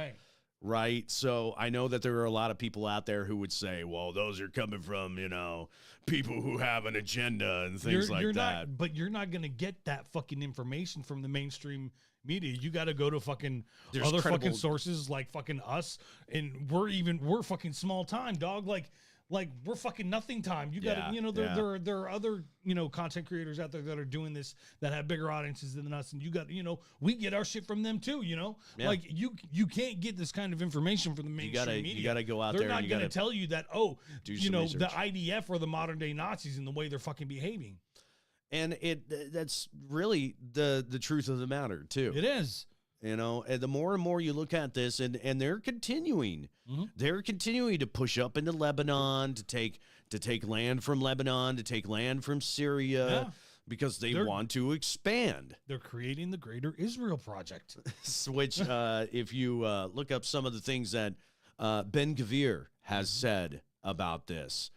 right? So I know that there are a lot of people out there who would say, well, those are coming from, you know, people who have an agenda and things like that. But you're not going to get that fucking information from the mainstream media. You got to go to fucking fucking sources like fucking us. And we're fucking small time, dog. Like Like, we're fucking nothing time. You got to, there are other, content creators out there that are doing this that have bigger audiences than us. And you got, we get our shit from them too, Yeah. Like, you can't get this kind of information from the mainstream media. You got to go out They're there. They're not going to tell you that, do the IDF or the modern day Nazis in the way they're fucking behaving. And that's really the truth of the matter, too. It is. And the more and more you look at this, and they're continuing. They're continuing to push up into Lebanon, to take land from Lebanon, to take land from Syria, because they're want to expand. They're creating the Greater Israel Project. Which, if you look up some of the things that Ben-Gvir has said about this,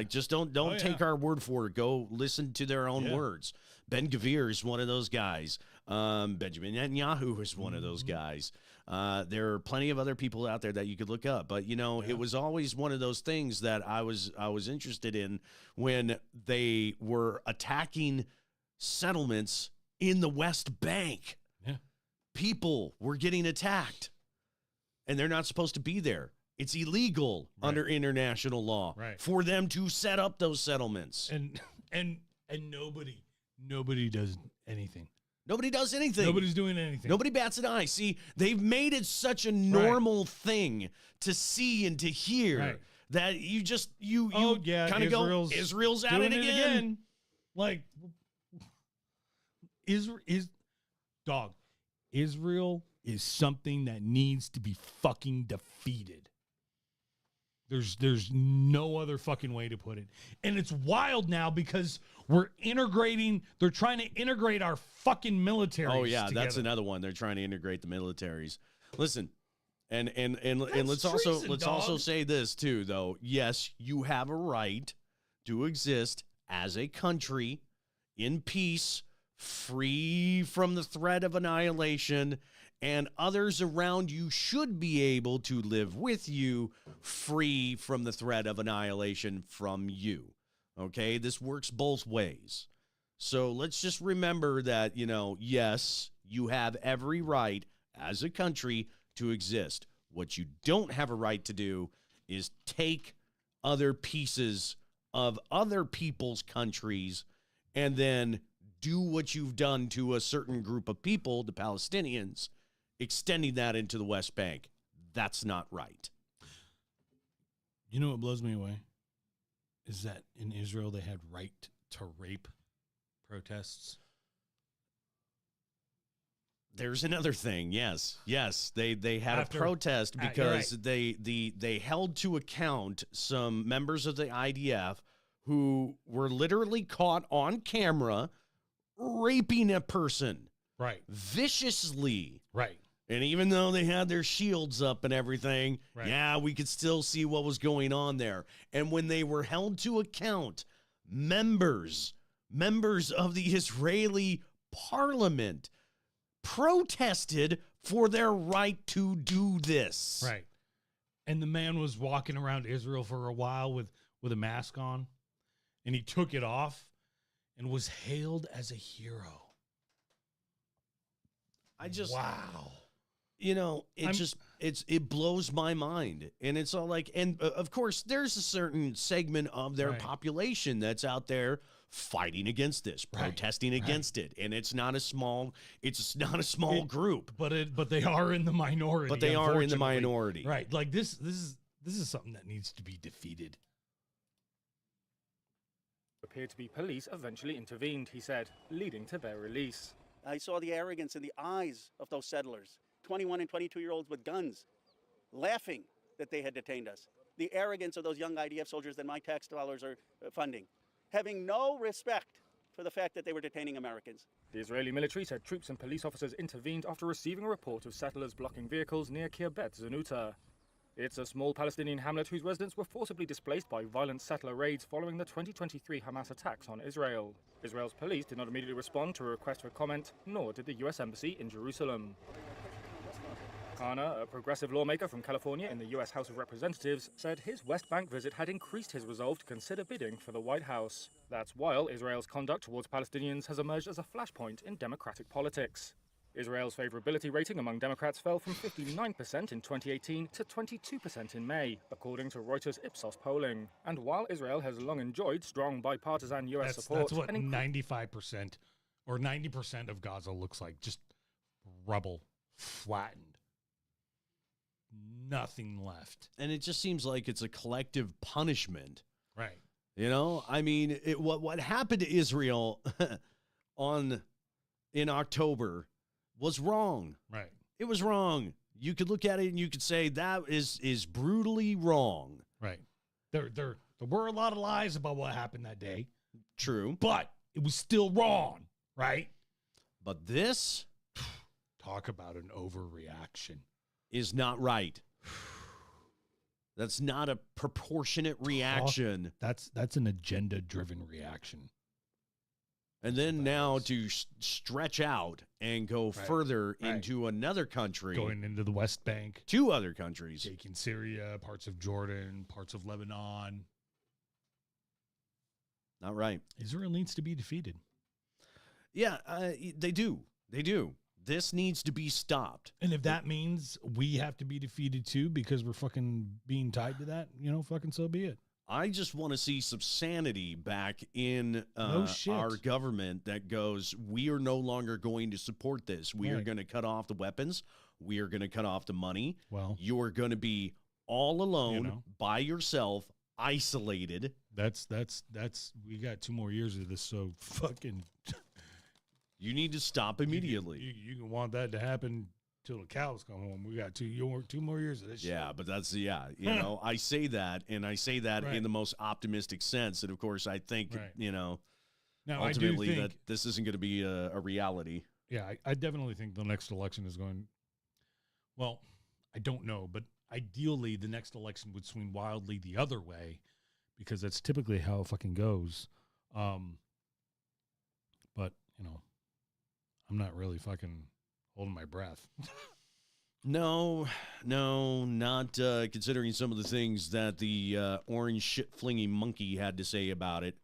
just don't take our word for it. Go listen to their own words. Ben-Gvir is one of those guys. Benjamin Netanyahu is one of those guys. There are plenty of other people out there that you could look up, but it was always one of those things that I was interested in when they were attacking settlements in the West Bank. Yeah. People were getting attacked, and they're not supposed to be there. It's illegal under international law for them to set up those settlements. And nobody does anything. Nobody does anything. Nobody's doing anything. Nobody bats an eye. See, they've made it such a normal thing to see and to hear that you kind of go, Israel's at it again. Like, Israel is something that needs to be fucking defeated. There's no other fucking way to put it. And it's wild now because they're trying to integrate our fucking militaries. Oh yeah, together. that's another one. They're trying to integrate the militaries. Listen, and let's also say this too, though. Yes, you have a right to exist as a country in peace, free from the threat of annihilation, and others around you should be able to live with you, free from the threat of annihilation from you. Okay, this works both ways. So let's just remember that, yes, you have every right as a country to exist. What you don't have a right to do is take other pieces of other people's countries and then do what you've done to a certain group of people, the Palestinians, extending that into the West Bank. That's not right. You know what blows me away? Is that in Israel they had right to rape protests. There's another thing. Yes. They had a protest because they held to account some members of the IDF who were literally caught on camera raping a person. Right. Viciously. Right. And even though they had their shields up and everything, we could still see what was going on there. And when they were held to account, members of the Israeli parliament protested for their right to do this. Right. And the man was walking around Israel for a while with a mask on, and he took it off and was hailed as a hero. Wow. It blows my mind. And it's all like, and of course, there's a certain segment of their population that's out there fighting against this, protesting against it. And it's not a small group. But they are in the minority. But they are in the minority. Right. Like this is something that needs to be defeated. Appeared to be police eventually intervened, he said, leading to their release. I saw the arrogance in the eyes of those settlers, 21 and 22-year-olds with guns, laughing that they had detained us. The arrogance of those young IDF soldiers that my tax dollars are funding, having no respect for the fact that they were detaining Americans. The Israeli military said troops and police officers intervened after receiving a report of settlers blocking vehicles near Kirbet Zanuta. It's a small Palestinian hamlet whose residents were forcibly displaced by violent settler raids following the 2023 Hamas attacks on Israel. Israel's police did not immediately respond to a request for comment, nor did the US Embassy in Jerusalem. Kana, a progressive lawmaker from California in the US House of Representatives, said his West Bank visit had increased his resolve to consider bidding for the White House. That's while Israel's conduct towards Palestinians has emerged as a flashpoint in democratic politics. Israel's favorability rating among Democrats fell from 59% in 2018 to 22% in May, according to Reuters Ipsos polling. And while Israel has long enjoyed strong bipartisan U.S. support... That's what 95% or 90% of Gaza looks like. Just rubble, flattened. Nothing left. And it just seems like it's a collective punishment. Right. You know, I mean, what happened to Israel in October was wrong. Right. It was wrong. You could look at it and you could say that is brutally wrong. Right. There were a lot of lies about what happened that day. True. But it was still wrong, right? But this, talk about an overreaction, is not right. That's not a proportionate reaction. That's an agenda-driven reaction. And then now to stretch out and go further into another country. Going into the West Bank. 2 other countries. Taking Syria, parts of Jordan, parts of Lebanon. Not right. Israel needs to be defeated. Yeah, they do. They do. This needs to be stopped. And if that means we have to be defeated too because we're fucking being tied to that, fucking so be it. I just want to see some sanity back in No shit. our government that goes, we are no longer going to support this. We are going to cut off the weapons. We are going to cut off the money. Well, you're going to be all alone by yourself, isolated. That's we got 2 more years of this, so fucking you need to stop immediately. You can want that to happen till the cows come home. We got 2 more years of this shit. Yeah, but that's, I say that, and I say that in the most optimistic sense. And, of course, I think, now, ultimately I do think, that this isn't going to be a reality. Yeah, I definitely think the next election is going, well, I don't know, but ideally the next election would swing wildly the other way because that's typically how it fucking goes. But, I'm not really fucking holding my breath. No, not considering some of the things that the orange shit-flinging monkey had to say about it.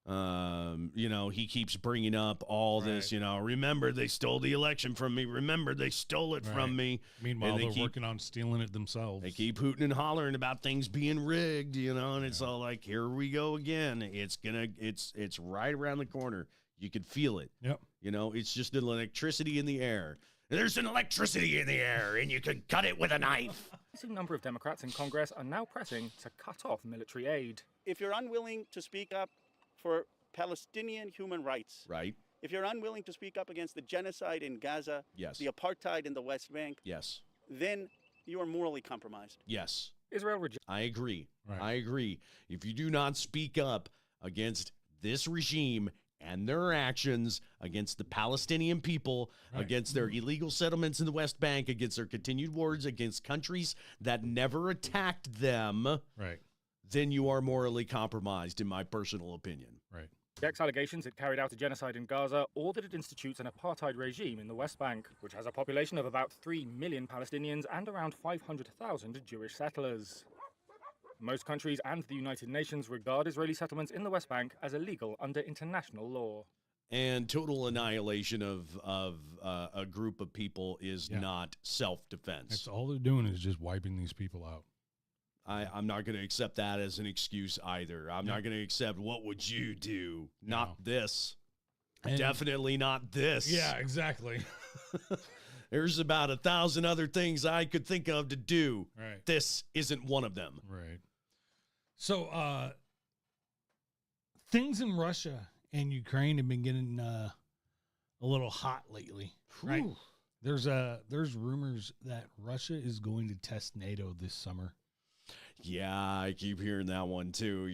He keeps bringing up all this, remember they stole the election from me. Remember they stole it from me. Meanwhile, they're working on stealing it themselves. They keep hooting and hollering about things being rigged, and it's all like, here we go again. It's right around the corner. You can feel it. Yep. It's just an electricity in the air. There's an electricity in the air, and you can cut it with a knife. A number of Democrats in Congress are now pressing to cut off military aid. If you're unwilling to speak up for Palestinian human rights, right? If you're unwilling to speak up against the genocide in Gaza, yes, the apartheid in the West Bank, yes, then you are morally compromised. Yes. Israel I agree. Right. I agree. If you do not speak up against this regime and their actions against the Palestinian people, against their illegal settlements in the West Bank, against their continued wars against countries that never attacked them, then you are morally compromised, in my personal opinion. Right. The allegations it carried out a genocide in Gaza, or that it institutes an apartheid regime in the West Bank, which has a population of about 3 million Palestinians and around 500,000 Jewish settlers. Most countries and the United Nations regard Israeli settlements in the West Bank as illegal under international law. And total annihilation of a group of people is not self-defense. That's all they're doing is just wiping these people out. I'm not going to accept that as an excuse either. I'm not going to accept, what would you do? Not this. And definitely not this. Yeah, exactly. There's about 1,000 other things I could think of to do. Right. This isn't one of them. Right. So, things in Russia and Ukraine have been getting a little hot lately. Right. There's rumors that Russia is going to test NATO this summer. Yeah, I keep hearing that one too.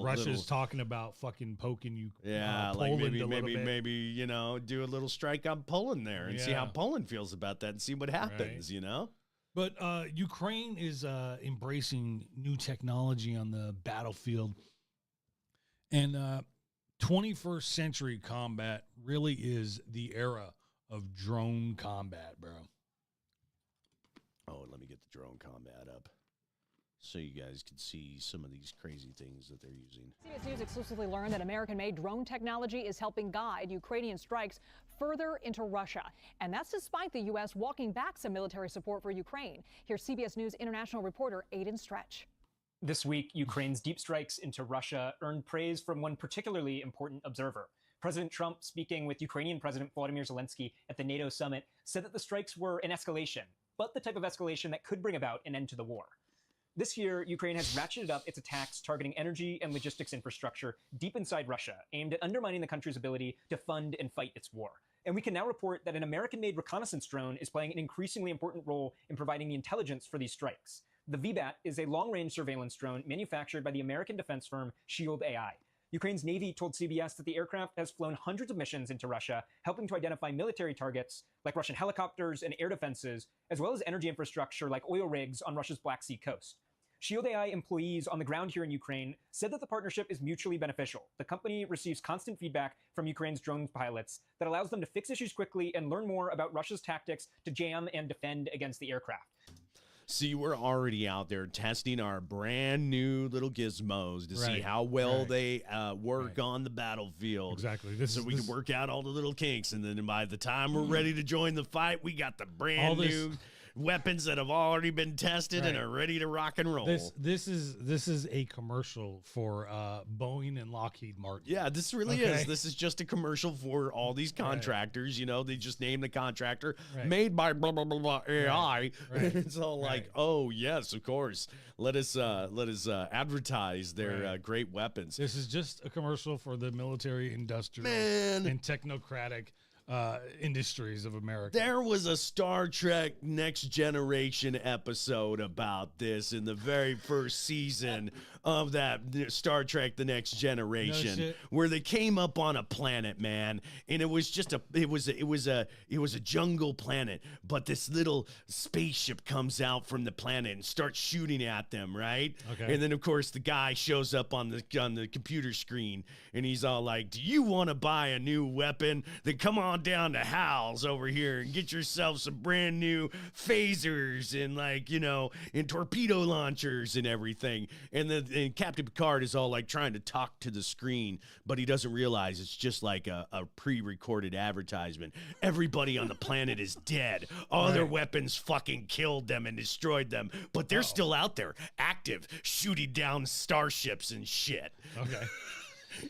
Russia's talking about fucking poking you. Yeah, Poland maybe do a little strike on Poland there and see how Poland feels about that and see what happens. But Ukraine is embracing new technology on the battlefield, and 21st century combat really is the era of drone combat, bro. Oh, let me get the drone combat up. so you guys can see some of these crazy things that they're using. CBS News exclusively learned that American-made drone technology is helping guide Ukrainian strikes further into Russia. And that's despite the U.S. walking back some military support for Ukraine. Here's CBS News international reporter Aidan Stretch. This week, Ukraine's deep strikes into Russia earned praise from one particularly important observer. President Trump, speaking with Ukrainian President Volodymyr Zelensky at the NATO summit, said that the strikes were an escalation, but the type of escalation that could bring about an end to the war. This year, Ukraine has ratcheted up its attacks targeting energy and logistics infrastructure deep inside Russia, aimed at undermining the country's ability to fund and fight its war. And we can now report that an American-made reconnaissance drone is playing an increasingly important role in providing the intelligence for these strikes. The VBAT is a long-range surveillance drone manufactured by the American defense firm Shield AI. Ukraine's Navy told CBS that the aircraft has flown hundreds of missions into Russia, helping to identify military targets like Russian helicopters and air defenses, as well as energy infrastructure like oil rigs on Russia's Black Sea coast. Shield AI employees on the ground here in Ukraine said that the partnership is mutually beneficial. The company receives constant feedback from Ukraine's drone pilots that allows them to fix issues quickly and learn more about Russia's tactics to jam and defend against the aircraft. See, we're already out there testing our brand new little gizmos to see how well they work on the battlefield. Exactly. So we can work out all the little kinks, and then by the time we're ready to join the fight, we got the brand new weapons that have already been tested and are ready to rock and roll. This is a commercial for Boeing and Lockheed Martin. Yeah, this really is. This is just a commercial for all these contractors. You know, they just name the contractor made by blah blah blah blah AI. It's all like, oh yes, of course. Let us advertise their great weapons. This is just a commercial for the military, industrial, and technocratic industries of America. There was a Star Trek Next Generation episode about this in the very first season of that Star Trek The Next Generation, where they came up on a planet, man, and it was just it was a jungle planet, but this little spaceship comes out from the planet and starts shooting at them, right? Okay. And then of course the guy shows up on the computer screen and he's all like, "Do you want to buy a new weapon? Then come on down to Hal's over here and get yourself some brand new phasers and and torpedo launchers and everything." And Captain Picard is all like trying to talk to the screen, but he doesn't realize it's just like a pre-recorded advertisement. Everybody on the planet is dead. All their weapons fucking killed them and destroyed them, but they're still out there, active, shooting down starships and shit. Okay.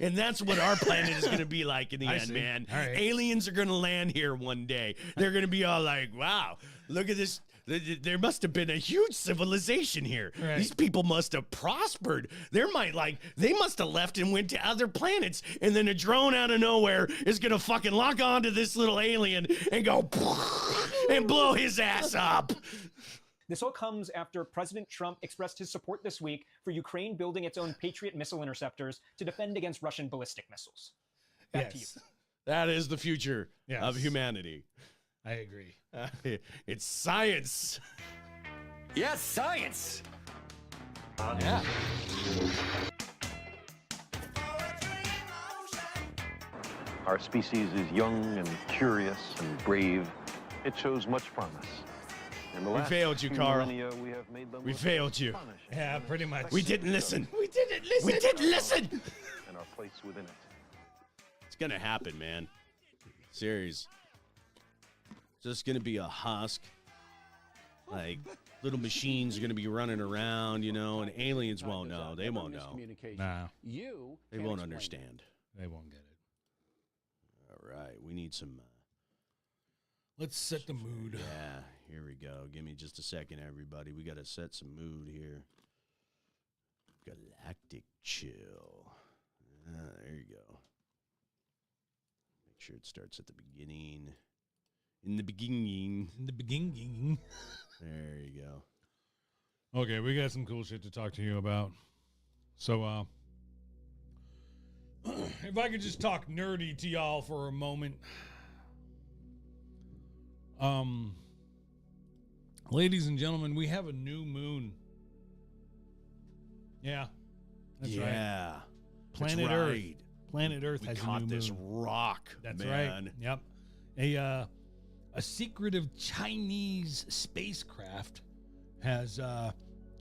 And that's what our planet is going to be like in the end, man. All right. Aliens are going to land here one day. They're going to be all like, wow, look at this. There must have been a huge civilization here. Right. These people must have prospered. They must have left and went to other planets. And then a drone out of nowhere is going to fucking lock onto this little alien and go and blow his ass up. This all comes after President Trump expressed his support this week for Ukraine building its own Patriot missile interceptors to defend against Russian ballistic missiles. Back to you. That is the future of humanity. I agree. It's science. Yes, science. Yeah. Our species is young and curious and brave. It shows much promise. We failed you, Carl. We failed you. Yeah, pretty much. We didn't listen. We didn't listen. We didn't listen. And our place within it. It's gonna happen, man. Serious. Just gonna be a husk. Like little machines are gonna be running around, and aliens won't know. They won't know. No. They won't understand. They won't get it. All right, we need some. Let's set the mood. Yeah, here we go. Give me just a second, everybody. We got to set some mood here. Galactic chill. There you go. Make sure it starts at the beginning. In the beginning. In the beginning. There you go. Okay, we got some cool shit to talk to you about. So, if I could just talk nerdy to y'all for a moment. Ladies and gentlemen, we have a new moon. Yeah. That's right. Yeah. Planet Earth. Planet Earth has a new moon. We caught this rock, That's man. right. Yep. A secretive Chinese spacecraft has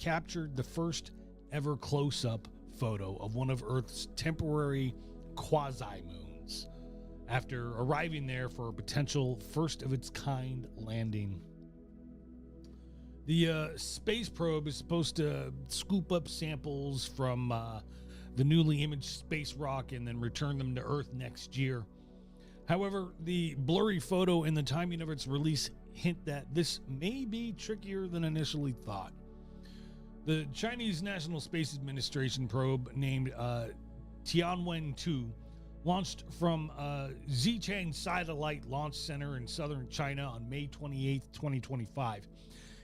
captured the first ever close-up photo of one of Earth's temporary quasi-moons after arriving there for a potential first-of-its-kind landing. The space probe is supposed to scoop up samples from the newly imaged space rock and then return them to Earth next year. However, the blurry photo and the timing of its release hint that this may be trickier than initially thought. The Chinese National Space Administration probe named Tianwen-2 launched from Xichang Satellite Launch Center in southern China on May 28, 2025.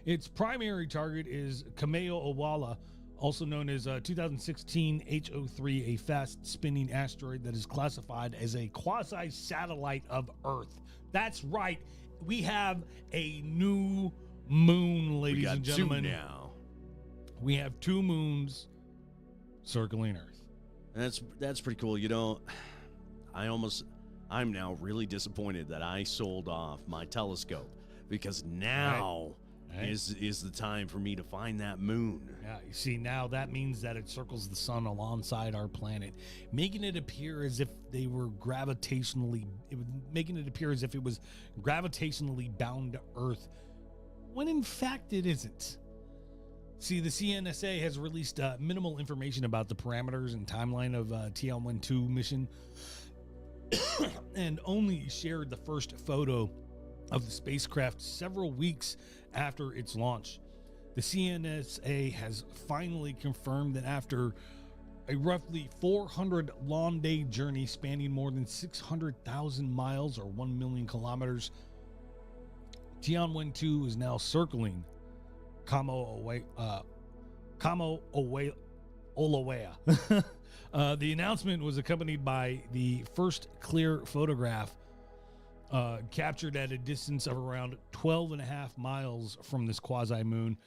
Its primary target is Kameo-Owala, also known as 2016 HO3, a fast-spinning asteroid that is classified as a quasi-satellite of Earth. That's right. We have a new moon, ladies and gentlemen. We got 2 now. We have 2 moons circling Earth. And that's pretty cool. You know, I'm now really disappointed that I sold off my telescope, because now is the time for me to find that moon. Yeah, you see, now that means that it circles the sun alongside our planet, making it appear as if it was gravitationally bound to Earth, when in fact it isn't. See, the CNSA has released minimal information about the parameters and timeline of Tianwen-2 mission and only shared the first photo of the spacecraft several weeks after its launch. The CNSA has finally confirmed that after a roughly 400 long day journey spanning more than 600,000 miles or 1 million kilometers, Tianwen-2 is now circling Kameo-Owala. The announcement was accompanied by the first clear photograph captured at a distance of around 12 and a half miles from this quasi-moon.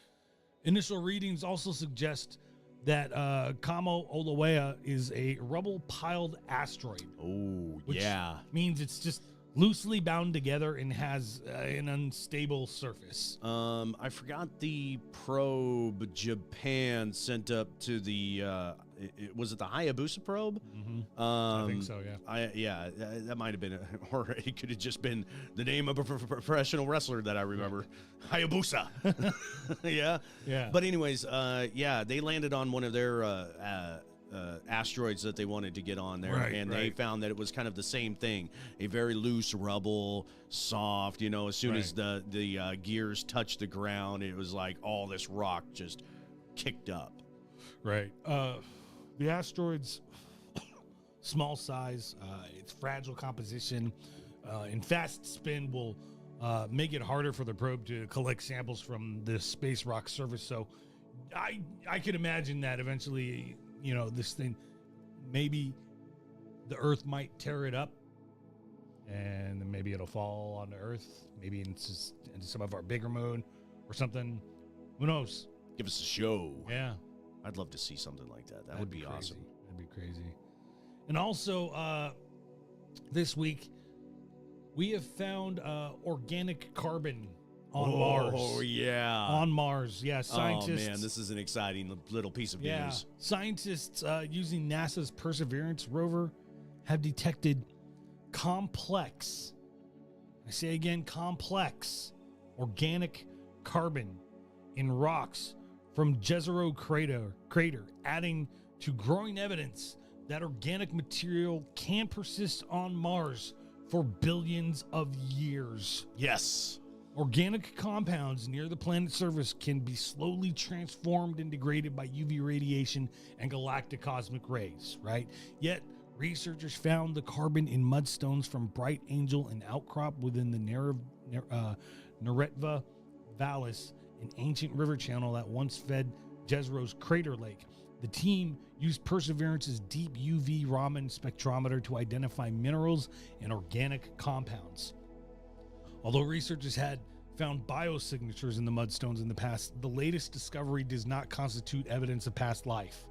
Initial readings also suggest that Kameo-Owala is a rubble-piled asteroid. Oh, which yeah. means it's just loosely bound together and has an unstable surface. I forgot the probe Japan sent up to the was it the Hayabusa probe? Mm-hmm. I think so, yeah. That might have been, or it could have just been the name of a professional wrestler that I remember. Hayabusa. Yeah. But anyways, they landed on one of their asteroids that they wanted to get on there, and they found that it was kind of the same thing, a very loose rubble, soft, as soon as the gears touched the ground, it was like all this rock just kicked up. The asteroid's small size, its fragile composition, and fast spin will make it harder for the probe to collect samples from the space rock surface. So I could imagine that eventually, this thing, maybe the Earth might tear it up and then maybe it'll fall onto Earth, maybe into some of our bigger moon or something. Who knows? Give us a show. Yeah. I'd love to see something like that. That would be awesome. That'd be crazy. And also, this week, we have found organic carbon on Mars. Oh, yeah. On Mars, yeah. Scientists. Oh, man, this is an exciting little piece of news. Scientists using NASA's Perseverance rover have detected complex, I say again, complex organic carbon in rocks from Jezero crater, adding to growing evidence that organic material can persist on Mars for billions of years. Yes. Organic compounds near the planet's surface can be slowly transformed and degraded by UV radiation and galactic cosmic rays, right? Yet, researchers found the carbon in mudstones from Bright Angel and outcrop within the Neretva Vallis, an ancient river channel that once fed Jezero's crater lake. The team used Perseverance's deep UV Raman spectrometer to identify minerals and organic compounds. Although researchers had found biosignatures in the mudstones in the past, the latest discovery does not constitute evidence of past life.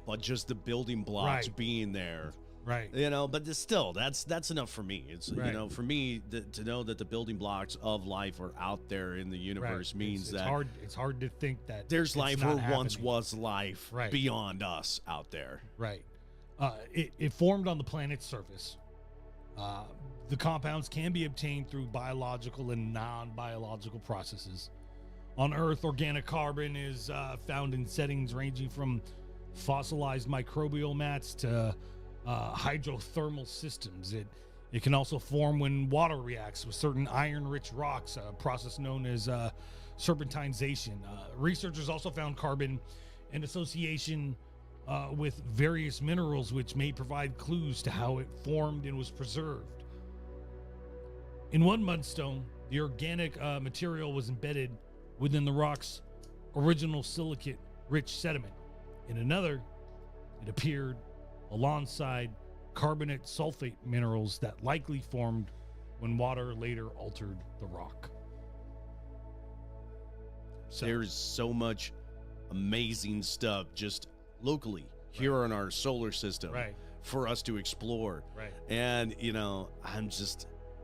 But just the building blocks being there. Right. But still, that's enough for me. It's for me to know that the building blocks of life are out there in the universe means it's that hard. It's hard to think that there's life not where once happening. was life beyond us out there. Right. It formed on the planet's surface. The compounds can be obtained through biological and non-biological processes. On Earth, organic carbon is found in settings ranging from fossilized microbial mats to hydrothermal systems. It can also form when water reacts with certain iron-rich rocks, a process known as serpentinization. Researchers also found carbon in association with various minerals, which may provide clues to how it formed and was preserved. In one mudstone, the organic material was embedded within the rock's original silicate-rich sediment. In another, it appeared alongside carbonate sulfate minerals that likely formed when water later altered the rock. There's so much amazing stuff just locally here in our solar system for us to explore. Right. And,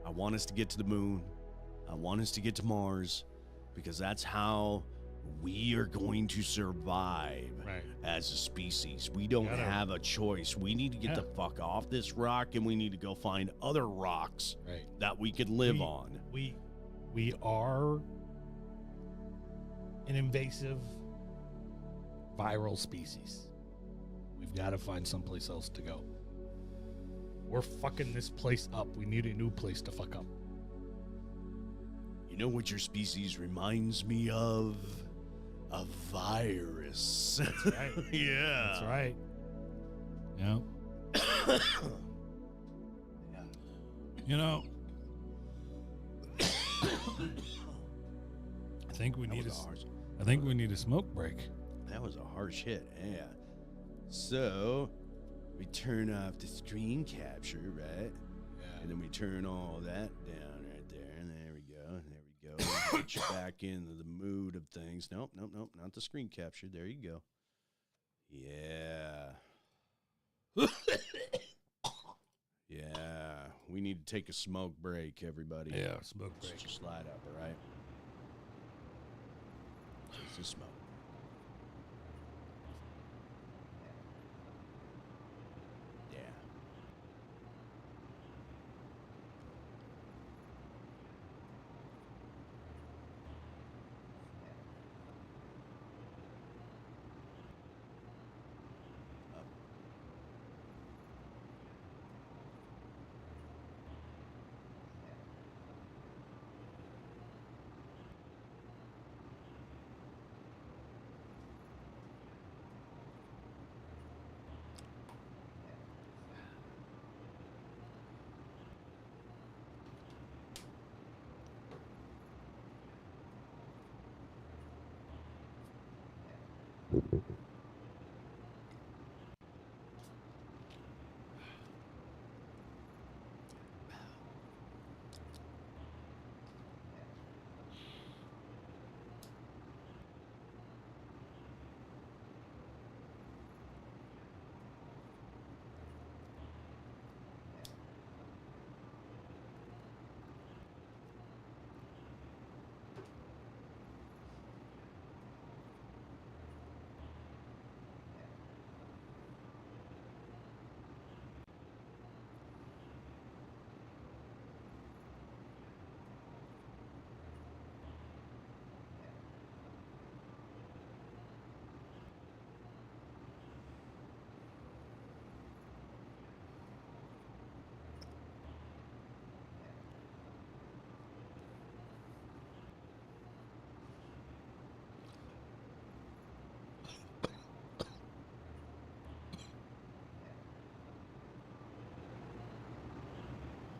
I want us to get to the moon. I want us to get to Mars because that's how we are going to survive as a species. We don't have a choice. We need to get the fuck off this rock and we need to go find other rocks that we could live on. We are an invasive viral species. We've got to find someplace else to go. We're fucking this place up. We need a new place to fuck up. You know what your species reminds me of? A virus. That's right. Yeah. That's right. Yeah. I think we need a smoke break. That was a harsh hit. Yeah. So we turn off the screen capture, right? Yeah. And then we turn all that down right there. And there we go. There we go. Get you back into the mood of things. Nope. Not the screen capture. There you go. Yeah. Yeah. We need to take a smoke break, everybody. Yeah, smoke break. Just slide up, all right? Just smoke. Yeah.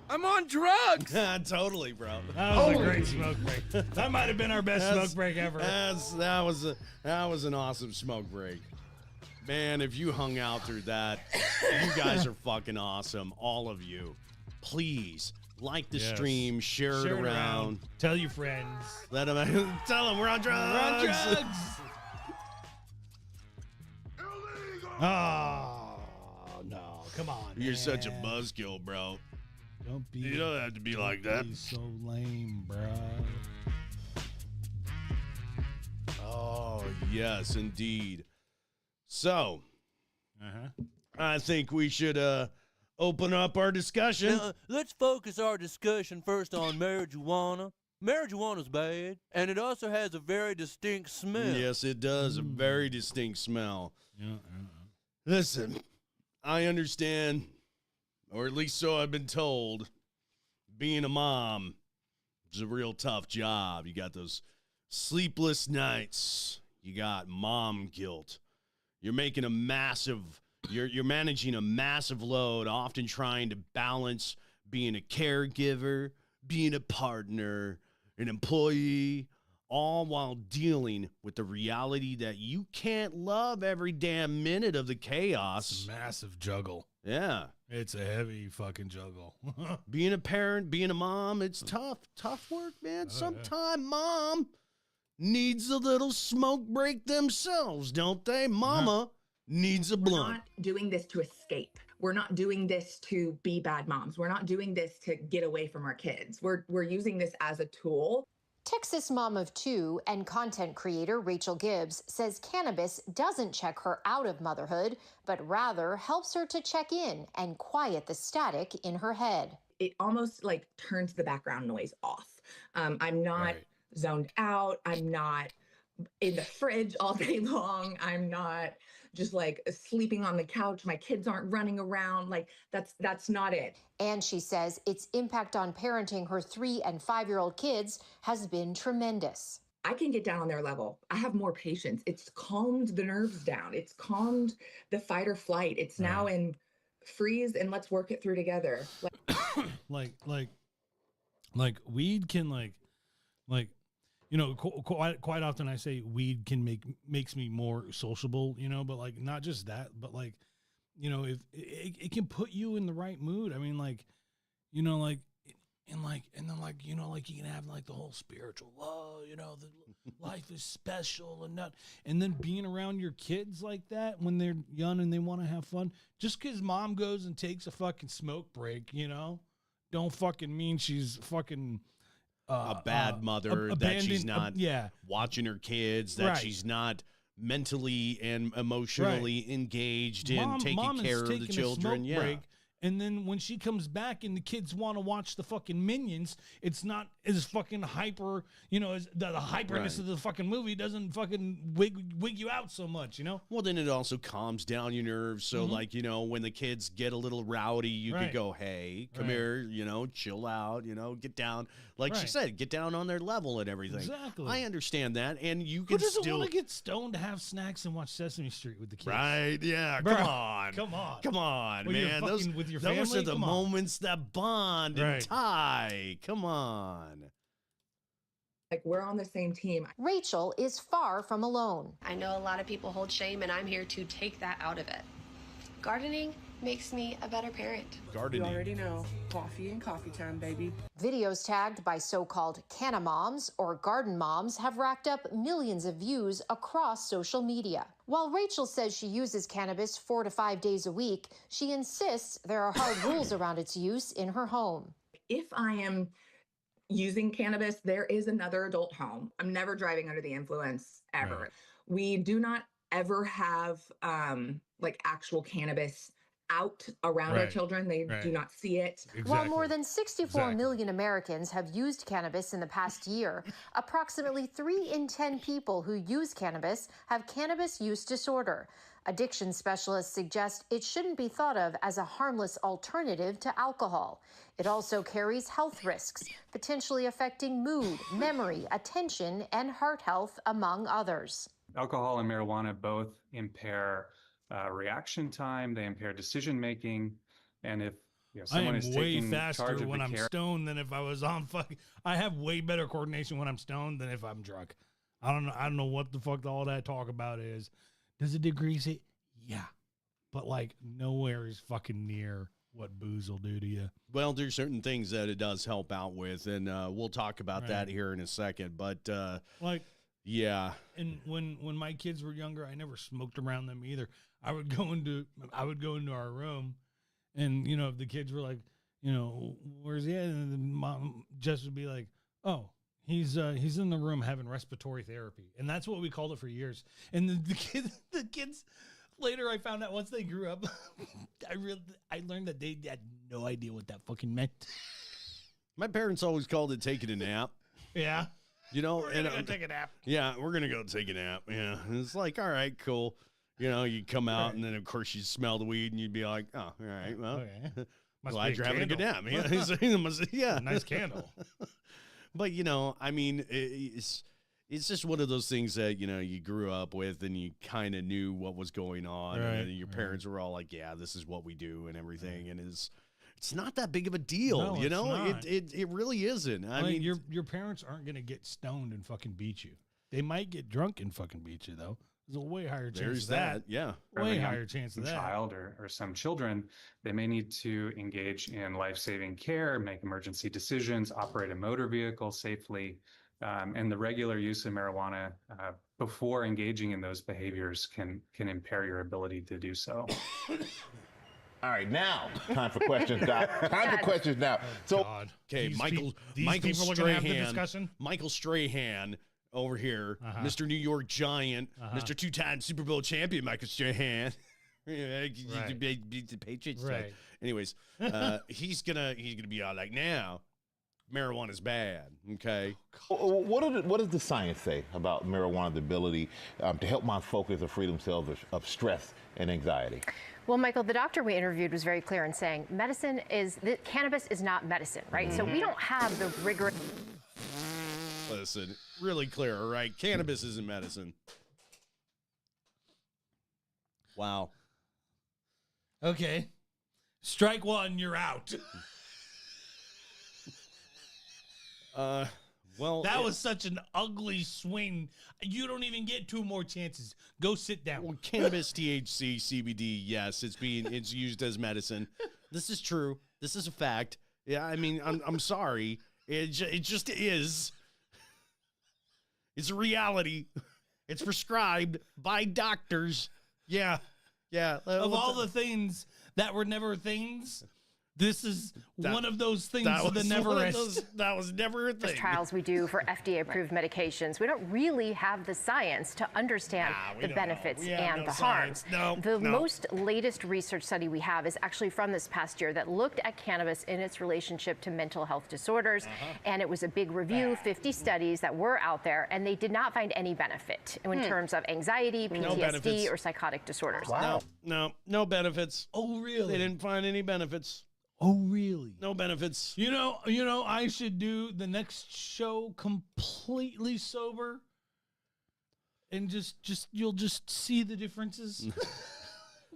I'm on drugs. Totally, bro. That was a great smoke break. That might have been our best smoke break ever. That was an awesome smoke break. Man, if you hung out through that, you guys are fucking awesome. All of you. Please like the stream, share it around. Tell your friends. Let them tell them we're on drugs. We're on drugs. no, come on. You're man. such a buzzkill, bro. Don't be. You don't have to be like that. Be so lame, bro. Oh, yes, indeed. So, I think we should open up our discussion. Now, let's focus our discussion first on marijuana. Marijuana's bad, and it also has a very distinct smell. Yes, it does. A very distinct smell. Yeah. Listen, I understand, or at least so I've been told, being a mom is a real tough job. You got those sleepless nights. You got mom guilt. You're making a massive, you're managing a massive load, often trying to balance being a caregiver, being a partner, an employee, all while dealing with the reality that you can't love every damn minute of the chaos. It's a massive juggle. Yeah. It's a heavy fucking juggle. Being a parent, being a mom, it's tough. Tough work, man. Sometime mom needs a little smoke break themselves, don't they? Mama needs a blunt. We're not doing this to escape. We're not doing this to be bad moms. We're not doing this to get away from our kids. We're using this as a tool. Texas mom of two and content creator Rachel Gibbs says cannabis doesn't check her out of motherhood, but rather helps her to check in and quiet the static in her head. It almost like turns the background noise off. I'm not zoned out. I'm not in the fridge all day long. I'm not just like sleeping on the couch. My kids aren't running around. Like that's not it. And she says its impact on parenting her 3- and 5-year-old kids has been tremendous. I can get down on their level. I have more patience. It's calmed the nerves down. It's calmed the fight or flight. It's now in freeze and let's work it through together. Like weed can like, you know, quite often I say weed can makes me more sociable, you know, but like not just that, but like, you know, if it can put you in the right mood. I mean, like, you know, like, and then like, you know, like you can have like the whole spiritual, you know, the life is special and then being around your kids like that when they're young and they want to have fun, just because mom goes and takes a fucking smoke break, you know, don't fucking mean she's fucking a bad mother, that she's not watching her kids, that she's not mentally and emotionally engaged in taking care of the children. Break, and then when she comes back and the kids want to watch the fucking Minions, it's not as fucking hyper, you know, as the hyperness of the fucking movie doesn't fucking wig you out so much, you know? Well, then it also calms down your nerves. So, like, you know, when the kids get a little rowdy, you could go, hey, come here, you know, chill out, you know, get down. Like she said, get down on their level and everything. Exactly. I understand that. And you can Who doesn't still want to get stoned to have snacks and watch Sesame Street with the kids? Right, yeah. Bruh, Come on, When you're man. fucking with your those family? are the Come on. moments that bond and tie. Come on. Like we're on the same team. Rachel is far from alone. I know a lot of people hold shame, and I'm here to take that out of it. Gardening makes me a better parent. Gardening. You already know. Coffee and coffee time, baby. Videos tagged by so-called canna moms or garden moms have racked up millions of views across social media. While Rachel says she uses cannabis 4 to 5 days a week, she insists there are hard rules around its use in her home. If I am using cannabis, there is another adult home. I'm never driving under the influence ever. Right. We do not ever have like actual cannabis out around our children. They do not see it. While more than 64 million Americans have used cannabis in the past year, approximately 3 in 10 people who use cannabis have cannabis use disorder. Addiction specialists suggest it shouldn't be thought of as a harmless alternative to alcohol. It also carries health risks, potentially affecting mood, memory, attention, and heart health, among others. Alcohol and marijuana both impair reaction time, they impair decision making, and if someone I is am way taking charge faster of when the I'm care, stoned than if I was on fucking. I have way better coordination when I'm stoned than if I'm drunk. I don't know what the fuck all that talk about is. Does it decrease it? Yeah, but like nowhere is fucking near what booze will do to you. Well, there's certain things that it does help out with, and we'll talk about that here in a second. But Yeah. And when my kids were younger, I never smoked around them either. I would go into our room, and if the kids were like, where's he at? And the mom Jess would be like, oh, he's in the room having respiratory therapy, and that's what we called it for years. And the kids later, I found out once they grew up, I learned that they had no idea what that fucking meant. My parents always called it taking a nap. Yeah. We're gonna go take a nap. Yeah, we're gonna go take a nap. Yeah, and it's like, all right, cool. You come out, and then of course you smell the weed, and you'd be like, oh, all right, well, okay. glad you're having a good nap. Yeah, Nice candle. But I mean, it's just one of those things that you grew up with, and you kind of knew what was going on, Right, and your parents were all like, yeah, this is what we do, and everything, and it's not that big of a deal, No, it's not. It really isn't. I mean, your parents aren't gonna get stoned and fucking beat you. They might get drunk and fucking beat you though. There's a way higher chance There's of that. Yeah. Way higher chance of that. Child or some children, they may need to engage in life-saving care, make emergency decisions, operate a motor vehicle safely, and the regular use of marijuana before engaging in those behaviors can impair your ability to do so. All right, now time for questions, Doc. Time for questions now. So, okay, Michael people are gonna have the discussion? Michael Strahan over here, Mr. New York Giant, Mr. Two-time Super Bowl champion, Michael Strahan. Beat the Patriots. Right. Anyways, he's gonna be all like, now, marijuana's bad. Okay. what does the science say about marijuana's ability to help my focus or free themselves of stress and anxiety? Well, Michael, the doctor we interviewed was very clear in saying cannabis is not medicine, right? So we don't have the rigor. Listen, really clear, all right? Cannabis isn't medicine. Wow. Okay. Strike one, you're out. Well, that was such an ugly swing. You don't even get two more chances. Go sit down. Well, cannabis, THC, CBD, yes, it's used as medicine. This is true. This is a fact. Yeah, I mean, I'm sorry. It just is. It's a reality. It's prescribed by doctors. Yeah. Of all the things that were never things, this is one of those things that never is. That was never a thing. Trials we do for FDA-approved medications, we don't really have the science to understand the benefits and the harms. The most latest research study we have is actually from this past year that looked at cannabis in its relationship to mental health disorders, and it was a big review, 50 studies that were out there, and they did not find any benefit in terms of anxiety, PTSD, or psychotic disorders. Wow. No benefits. Oh, really? They didn't find any benefits. Oh, really? No benefits. You know, I should do the next show completely sober, and you'll just see the differences.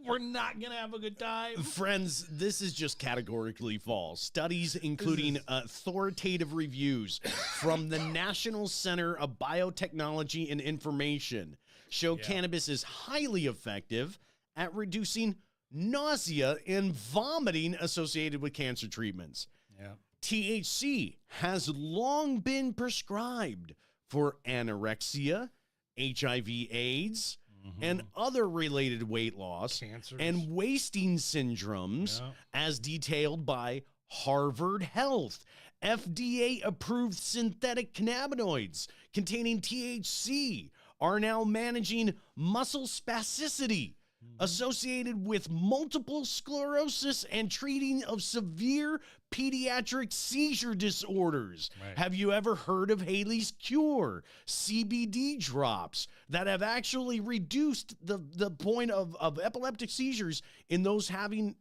We're not gonna have a good time, friends. This is just categorically false. Studies, including authoritative reviews from the National Center of Biotechnology and Information, show cannabis is highly effective at reducing nausea and vomiting associated with cancer treatments. Yeah. THC has long been prescribed for anorexia, HIV/AIDS, and other related weight loss Cancers. and wasting syndromes, as detailed by Harvard Health. FDA-approved synthetic cannabinoids containing THC are now managing muscle spasticity associated with multiple sclerosis and treating of severe pediatric seizure disorders. Right. Have you ever heard of Haley's Cure? CBD drops that have actually reduced the point of epileptic seizures in those having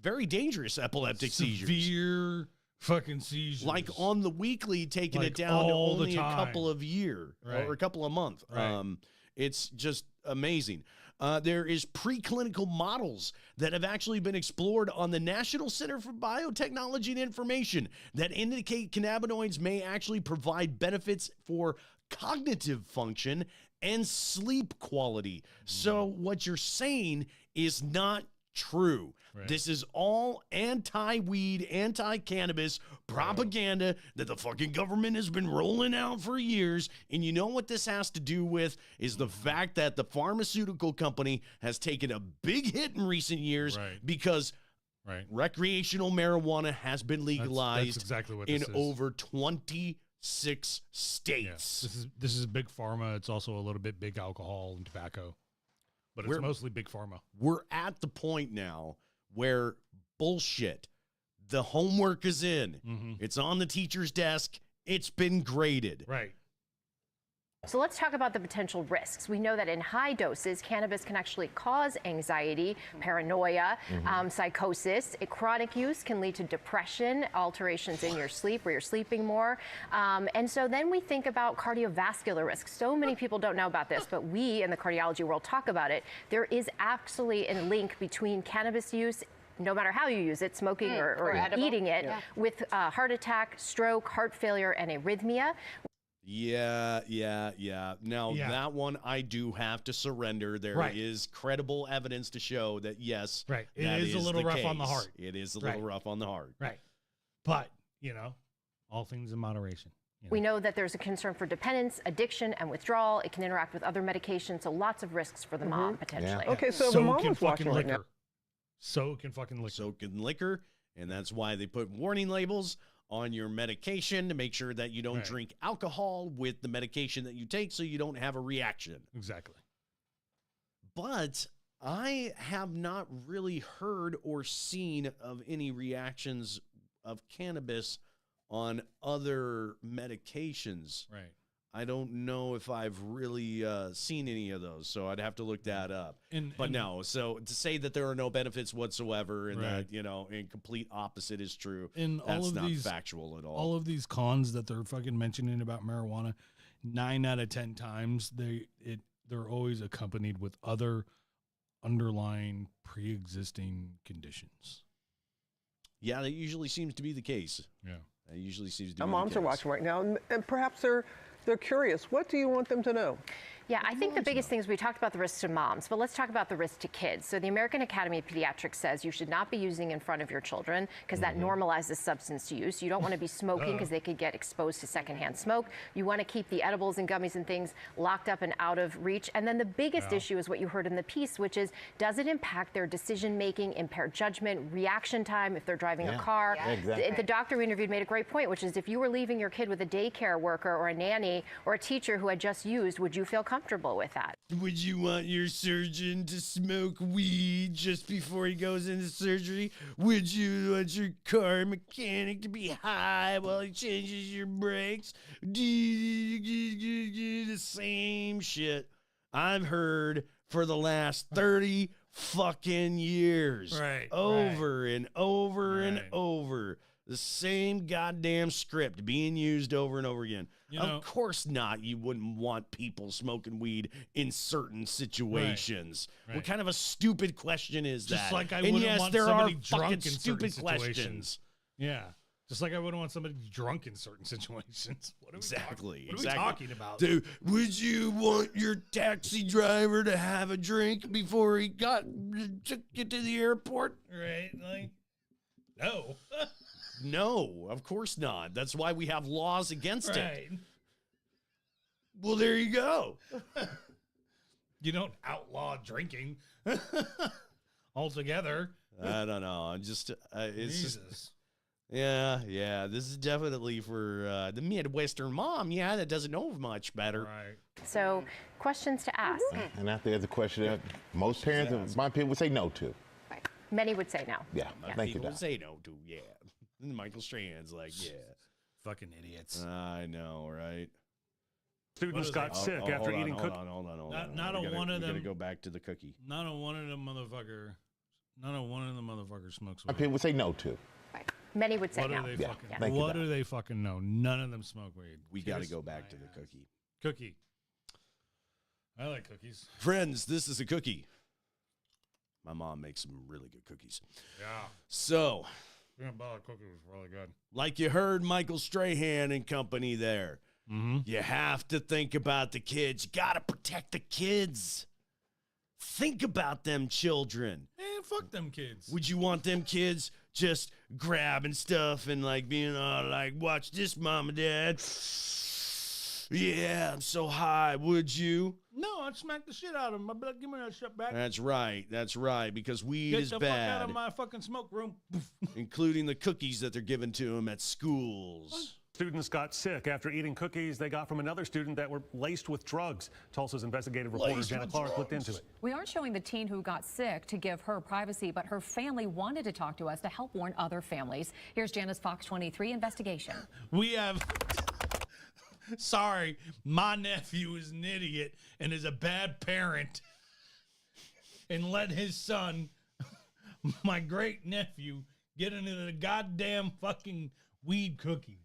very dangerous epileptic seizures. Severe fucking seizures. Like on the weekly, taking it down to only a couple of years or a couple of months. Right. It's just amazing. There is preclinical models that have actually been explored on the National Center for Biotechnology and Information that indicate cannabinoids may actually provide benefits for cognitive function and sleep quality. So what you're saying is not true. Right. This is all anti-weed, anti-cannabis propaganda that the fucking government has been rolling out for years. And you know what this has to do with is the fact that the pharmaceutical company has taken a big hit in recent years because recreational marijuana has been legalized That's exactly what in this is. over 26 states. This is big pharma. It's also a little bit big alcohol and tobacco, but it's mostly big pharma. We're at the point now where bullshit, the homework is in. It's on the teacher's desk. It's been graded. Right. So let's talk about the potential risks. We know that in high doses, cannabis can actually cause anxiety, paranoia, psychosis. Chronic use can lead to depression, alterations in your sleep where you're sleeping more. And so then we think about cardiovascular risks. So many people don't know about this, but we in the cardiology world talk about it. There is actually a link between cannabis use, no matter how you use it, smoking or eating it, with heart attack, stroke, heart failure, and arrhythmia. Yeah. Now, that one I do have to surrender. There is credible evidence to show that, yes, it that is a little rough on the case. heart. It is a little rough on the heart. Right. But, all things in moderation. We know that there's a concern for dependence, addiction, and withdrawal. It can interact with other medications, so lots of risks for the mom, potentially. Okay, so the mom is watching right now. So can fucking liquor. So can liquor, and that's why they put warning labels on your medication to make sure that you don't drink alcohol with the medication that you take so you don't have a reaction. Exactly. But I have not really heard or seen of any reactions of cannabis on other medications. Right. I don't know if I've really seen any of those, so I'd have to look that up. No, so to say that there are no benefits whatsoever and that, and complete opposite is true, And that's all of not these, factual at all. All of these cons that they're fucking mentioning about marijuana, 9 out of 10 times, they're always accompanied with other underlying pre-existing conditions. Yeah, that usually seems to be the case. Yeah. That usually seems to be Our the moms case. are watching right now, and perhaps they're curious. What do you want them to know? Yeah, I think the biggest thing is we talked about the risks to moms, but let's talk about the risk to kids. So the American Academy of Pediatrics says you should not be using in front of your children because that normalizes substance use. You don't want to be smoking because they could get exposed to secondhand smoke. You want to keep the edibles and gummies and things locked up and out of reach. And then the biggest issue is what you heard in the piece, which is, does it impact their decision making, impair judgment, reaction time if they're driving a car? Yeah, exactly. The doctor we interviewed made a great point, which is if you were leaving your kid with a daycare worker or a nanny or a teacher who had just used, would you feel comfortable with that? Would you want your surgeon to smoke weed just before he goes into surgery? Would you want your car mechanic to be high while he changes your brakes? The same shit I've heard for the last 30 fucking years. Over and over and over. The same goddamn script being used over and over again. Of course not. You wouldn't want people smoking weed in certain situations. What kind of a stupid question is that? Just like I and wouldn't yes, want there somebody are drunk fucking in stupid certain questions. situations. Yeah. Just like I wouldn't want somebody drunk in certain situations. What are we talking about? Dude, would you want your taxi driver to have a drink before he took you to the airport? Right? Like, no. No, of course not. That's why we have laws against it. Right. Well, there you go. You don't outlaw drinking altogether. I don't know. I'm just, it's Jesus. just, yeah. This is definitely for the Midwestern mom. Yeah, that doesn't know much better. Right. So, questions to ask. And I think there's a question that most parents, my people, would say no to. Many would say no. Yeah, thank you, People Doc. say no to, yeah. And Michael Strahan's like, yeah. Fucking idiots. I know, right? Students got sick after eating cookies. Hold on. Not We a one of we gotta them. go back to the cookie. Not a one of them motherfucker. Not a one of them motherfuckers smokes My weed. people would say no to. Many would say What no. do they Yeah, fucking? thank you, What Doc. do they fucking know? None of them smoke weed. We got to Kiss go back to my the ass. cookie. Cookie. I like cookies. Friends, this is a cookie. My mom makes some really good cookies. Yeah. So, Peanut butter cookie was really good. like you heard Michael Strahan and company there, you have to think about the kids. You got to protect the kids. Think about them children. Man, fuck them kids. Would you want them kids just grabbing stuff and like being like, watch this, mom and dad? Yeah, I'm so high. Would you? No, I'd smack the shit out of them. I'd be like, give me that shit back. That's right. That's right. Because weed Get is the bad. fuck out of my fucking smoke room. Including the cookies that they're giving to them at schools. Students got sick after eating cookies they got from another student that were laced with drugs. Tulsa's investigative reporter Jenna Clark looked into it. We aren't showing the teen who got sick to give her privacy, but her family wanted to talk to us to help warn other families. Here's Jenna's Fox 23 investigation. We have... Sorry, my nephew is an idiot and is a bad parent and let his son, my great nephew, get into the goddamn fucking weed cookies.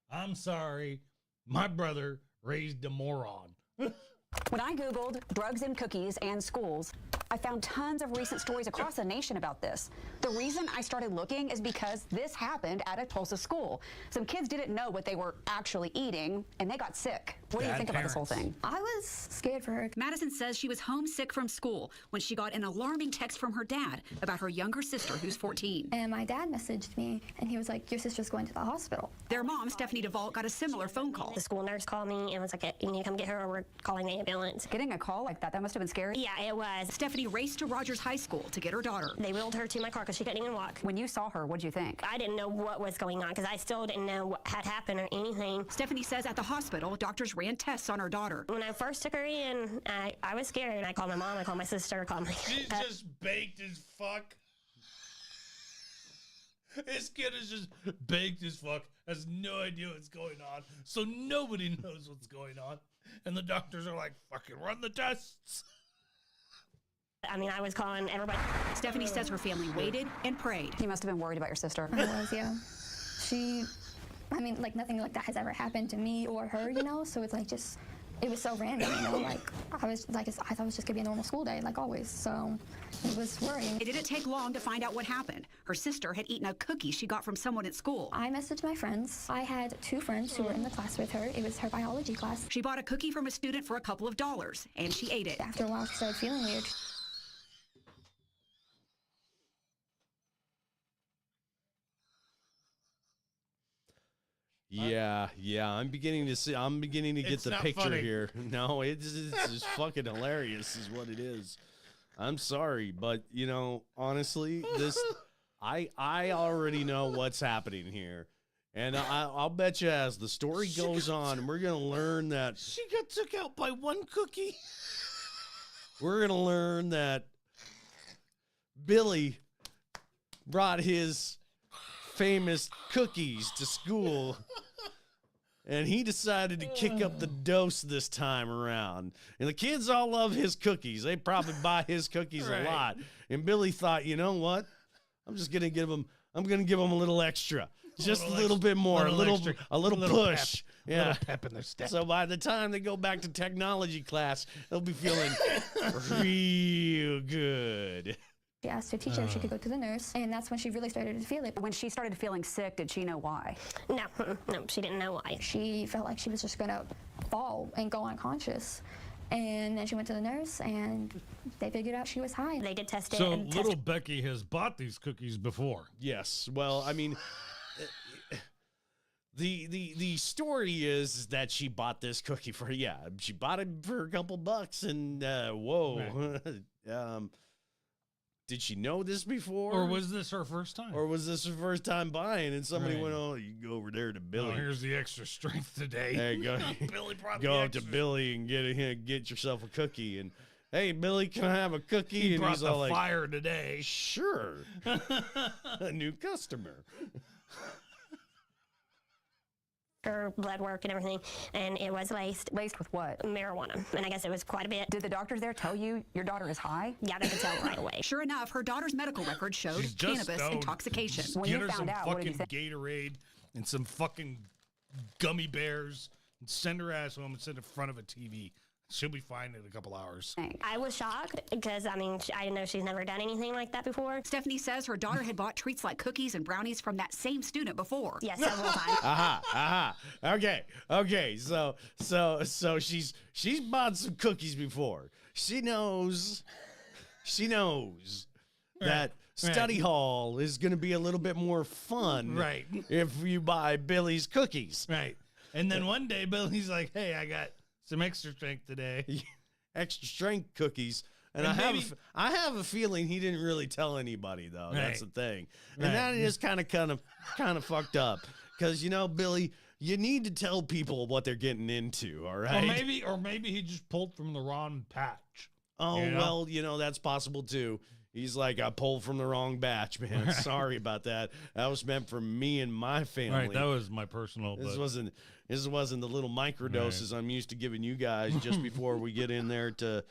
I'm sorry, my brother raised a moron. When I Googled drugs in cookies and schools, I found tons of recent stories across the nation about this. The reason I started looking is because this happened at a Tulsa school. Some kids didn't know what they were actually eating, and they got sick. What do you think about this whole thing? I was scared for her. Madison says she was homesick from school when she got an alarming text from her dad about her younger sister, who's 14. And my dad messaged me, and he was like, your sister's going to the hospital. Their mom, Stephanie DeVault, got a similar phone call. The school nurse called me and was like, you need to come get her or we're calling the ambulance. Getting a call like that must have been scary. Yeah, it was. Stephanie raced to Rogers High School to get her daughter. They wheeled her to my car because she couldn't even walk. When you saw her, what'd you think? I didn't know what was going on because I still didn't know what had happened or anything. Stephanie says at the hospital, doctors ran tests on her daughter. When I first took her in, I was scared, and I called my mom, I called my sister, I called my... She's just baked as fuck. This kid is just baked as fuck, has no idea what's going on, so nobody knows what's going on. And the doctors are like, fucking run the tests. I mean, I was calling everybody. Stephanie says her family waited and prayed. You must have been worried about your sister. I was, yeah. I mean, like, nothing like that has ever happened to me or her, you know? So it's like just, it was so random, you know? Like, I thought it was just gonna be a normal school day, like always. So it was worrying. It didn't take long to find out what happened. Her sister had eaten a cookie she got from someone at school. I messaged my friends. I had 2 friends who were in the class with her. It was her biology class. She bought a cookie from a student for a couple of dollars, and she ate it. After a while, she started feeling weird. Yeah, I'm beginning to get the picture funny. here. No, it's just fucking hilarious is what it is. I'm sorry, but you know, honestly, I already know what's happening here. And I'll bet you as the story goes on, we're going to learn that She got took out by one cookie. we're going to learn that Billy brought his famous cookies to school, and he decided to kick up the dose this time around. And the kids all love his cookies. They probably buy his cookies a lot. And Billy thought, you know what? I'm going to give him a little extra. Just a little bit more, a little push. Pep, Yeah. little pep in their step. So by the time they go back to technology class, they'll be feeling real good. She asked her teacher if she could go to the nurse, and that's when she really started to feel it. When she started feeling sick, did she know why? No, she didn't know why. She felt like she was just gonna fall and go unconscious. And then she went to the nurse, and they figured out she was high. They did test it. So little Becky has bought these cookies before. Yes. Well, I mean, the story is that she bought this cookie for, she bought it for a couple bucks, and whoa. Right. Did she know this before? Or was this her first time? Or was this her first time buying, and somebody Right. went, oh, you can go over there to Billy. Oh, here's the extra strength today. Hey, go Billy brought go the up to extra. Billy and get yourself a cookie. And, hey, Billy, can I have a cookie? He and brought he's the all like, fire today. sure. A new customer. Her blood work and everything, and it was laced. Laced with what? Marijuana, and I guess it was quite a bit. Did the doctors there tell you your daughter is high? Yeah, they could tell right away. Sure enough, her daughter's medical record showed She's just cannabis stoned. intoxication. Just When get you her found some out, what did you fucking think? Gatorade and some fucking gummy bears and send her ass home and sit in front of a TV. She'll be fine in a couple hours. I was shocked because, I mean, I know she's never done anything like that before. Stephanie says her daughter had bought treats like cookies and brownies from that same student before. Yes, several times. Okay. So she's bought some cookies before. She knows that study hall is going to be a little bit more fun. Right. If you buy Billy's cookies. Right. And then one day Billy's like, hey, I got some extra strength today. Extra strength cookies. And I have a feeling he didn't really tell anybody, though. Right. That's the thing. Right. And that is kind of fucked up. Because, Billy, you need to tell people what they're getting into, all right? Or maybe he just pulled from the wrong patch. Oh, well, that's possible, too. He's like, I pulled from the wrong batch, man. Sorry about that. That was meant for me and my family. Right, that was my personal. This wasn't the little microdoses I'm used to giving you guys just before we get in there to,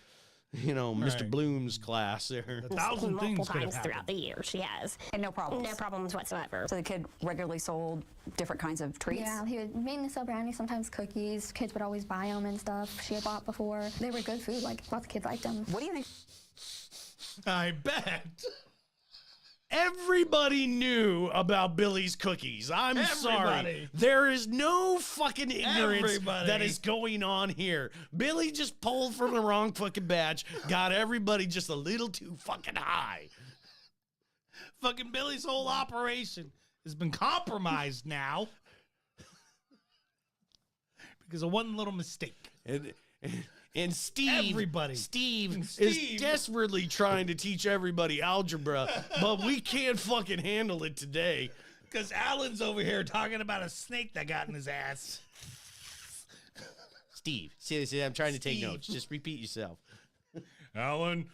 Mr. Bloom's class there. 1,000 things multiple could have times throughout happened. the year. She has. And no problems. No problems whatsoever. So the kid regularly sold different kinds of treats? Yeah, he would mainly sell brownies, sometimes cookies. Kids would always buy them and stuff. She had bought before. They were good food. Like, lots of kids liked them. What do you think? I bet. Everybody knew about Billy's cookies. I'm sorry. There is no fucking ignorance that is going on here. Billy just pulled from the wrong fucking batch, got everybody just a little too fucking high. Fucking Billy's whole operation has been compromised now because of one little mistake. And Steve is Steve. desperately trying to teach everybody algebra, but we can't fucking handle it today. Because Alan's over here talking about a snake that got in his ass. Steve, seriously, I'm trying to take notes. Just repeat yourself. Alan.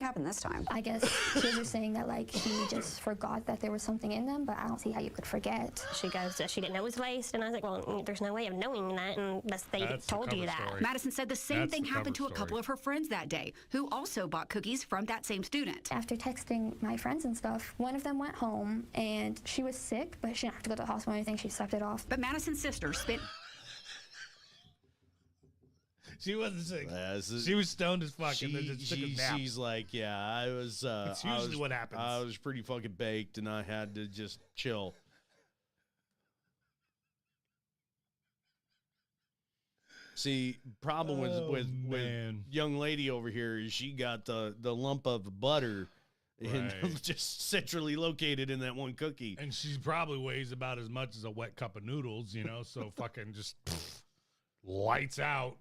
What happened this time? I guess kids are saying that, like, he just forgot that there was something in them, but I don't see how you could forget. She goes, she didn't know it was waste, and I was like, well, there's no way of knowing that, and they told you that. Madison said the same thing happened to a couple of her friends that day, who also bought cookies from that same student. After texting my friends and stuff, one of them went home, and she was sick, but she didn't have to go to the hospital or anything. She slept it off. But Madison's sister spent... She wasn't sick. She was stoned as fuck and then just took a nap. She's like, yeah, I was. It's usually what happens. I was pretty fucking baked, and I had to just chill. See, problem with young lady over here is she got the lump of butter and just centrally located in that one cookie. And she probably weighs about as much as a wet cup of noodles, so fucking just lights out.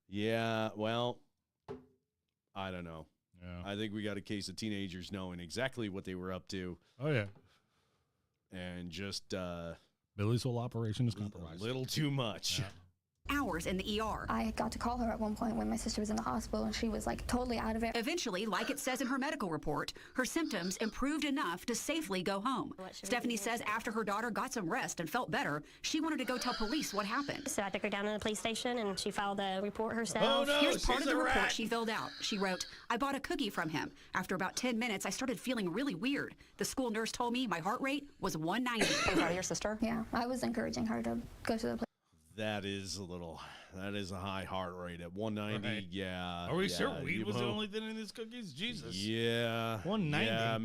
Yeah, well, I don't know. Yeah. I think we got a case of teenagers knowing exactly what they were up to. Oh, yeah. And just Billy's whole operation is compromised. A little too much. Yeah. Hours in the ER. I got to call her at one point when my sister was in the hospital, and she was like totally out of it. Eventually, like it says in her medical report, her symptoms improved enough to safely go home. Stephanie says after her daughter got some rest and felt better, she wanted to go tell police what happened. So I took her down to the police station, and she filed a report herself. Oh, no, here's part of the report she filled out. She wrote, I bought a cookie from him. After about 10 minutes, I started feeling really weird. The school nurse told me my heart rate was 190. Are you proud of your sister? Yeah, I was encouraging her to go to the place. That is a high heart rate at 190. Right. Yeah. Are we sure weed was the only thing in these cookies? Jesus. Yeah. 190. Yeah,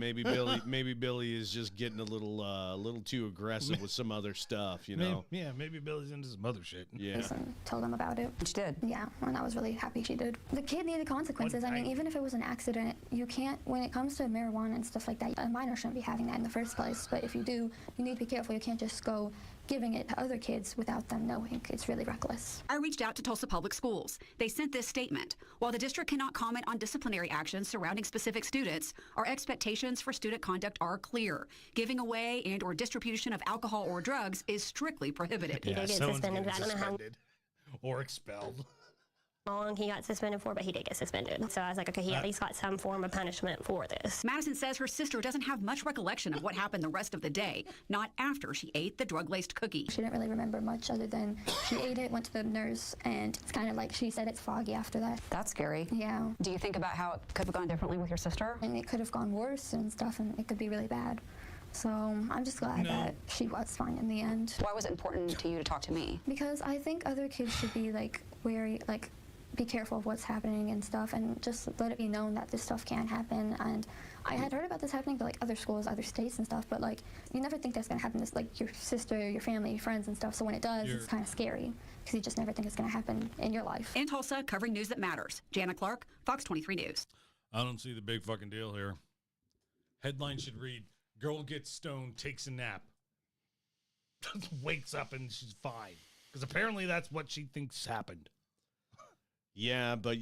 maybe Billy is just getting a little too aggressive with some other stuff, Maybe Billy's into some other shit. Yeah. And told them about it. She did? Yeah, and I was really happy she did. The kid needed consequences. I mean, even if it was an accident, you can't, when it comes to marijuana and stuff like that, a minor shouldn't be having that in the first place. But if you do, you need to be careful. You can't just go giving it to other kids without them knowing. It's really reckless. I reached out to Tulsa Public Schools. They sent this statement. While the district cannot comment on disciplinary actions surrounding specific students, our expectations for student conduct are clear. Giving away and or distribution of alcohol or drugs is strictly prohibited. He did get suspended. I don't know how or expelled. long he got suspended for, but he did get suspended. So I was like, okay, he at least got some form of punishment for this. Madison says her sister doesn't have much recollection of what happened the rest of the day, not after she ate the drug-laced cookie. She didn't really remember much other than she ate it, went to the nurse, and it's kind of like she said it's foggy after that. That's scary. Yeah. Do you think about how it could have gone differently with your sister? And it could have gone worse and stuff, and it could be really bad. So I'm just glad that she was fine in the end. Why was it important to you to talk to me? Because I think other kids should be wary, be careful of what's happening and stuff, and just let it be known that this stuff can happen. And I had heard about this happening to other schools, other states and stuff, but you never think that's gonna happen to your sister, your family, your friends and stuff. So when it does, it's kind of scary because you just never think it's gonna happen in your life. In Tulsa, covering news that matters. Jana Clark, Fox 23 News. I don't see the big fucking deal here. Headline should read, girl gets stoned, takes a nap. Wakes up and she's fine. Because apparently that's what she thinks happened. Yeah, but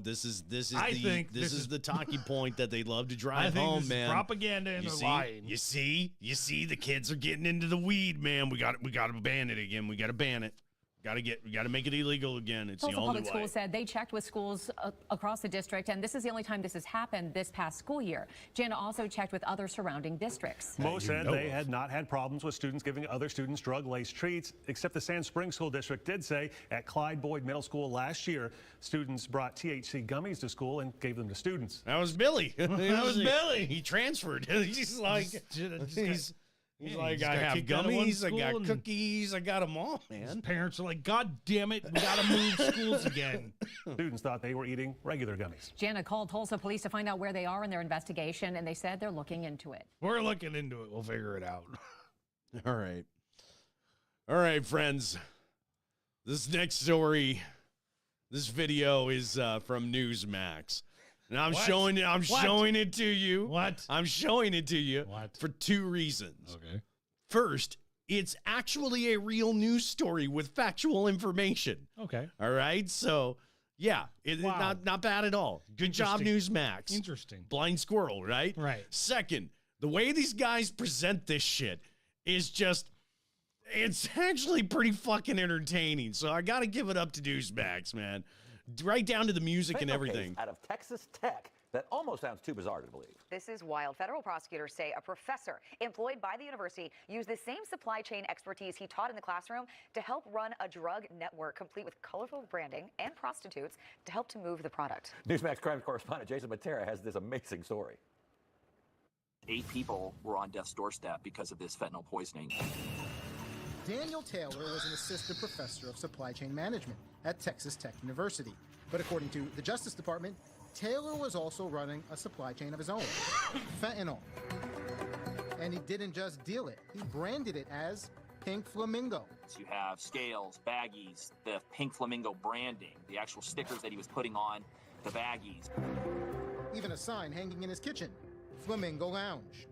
this is the talking point that they love to I drive think home, this man. is propaganda and they're lying. You see, the kids are getting into the weed, man. We got to ban it again. We got to ban it. We got to make it illegal again. It's Tulsa the only Public way. Schools said they checked with schools across the district, and this is the only time this has happened this past school year. Jana also checked with other surrounding districts. Most said they had not had problems with students giving other students drug-laced treats, except the Sand Springs School District did say at Clyde Boyd Middle School last year, students brought THC gummies to school and gave them to students. That was Billy. That was Billy. He transferred. He's like, He's like, I have kicked out of one gummies, I school got and cookies, I got them all, man. His parents are like, God damn it, we got to move schools again. Students thought they were eating regular gummies. Jana called Tulsa police to find out where they are in their investigation, and they said they're looking into it. We're looking into it. We'll figure it out. All right. All right, friends. This next story, this video is from Newsmax. And I'm showing it to you. What? I'm showing it to you What? for two reasons. Okay. First, it's actually a real news story with factual information. Okay. All right. So, yeah, Wow. not bad at all. Good job, Newsmax. Interesting. Blind squirrel, right? Right. Second, the way these guys present this shit is just, it's actually pretty fucking entertaining. So I got to give it up to Newsmax, man. Right down to the music and everything. Out of Texas Tech that almost sounds too bizarre to believe. This is wild. Federal prosecutors say a professor employed by the university used the same supply chain expertise he taught in the classroom to help run a drug network complete with colorful branding and prostitutes to help to move the product. Newsmax crime correspondent Jason Matera has this amazing story. 8 people were on death's doorstep because of this fentanyl poisoning. Daniel Taylor was an assistant professor of supply chain management at Texas Tech University. But according to the Justice Department, Taylor was also running a supply chain of his own, fentanyl. And he didn't just deal it, he branded it as Pink Flamingo. So you have scales, baggies, the Pink Flamingo branding, the actual stickers that he was putting on the baggies. Even a sign hanging in his kitchen, Flamingo Lounge.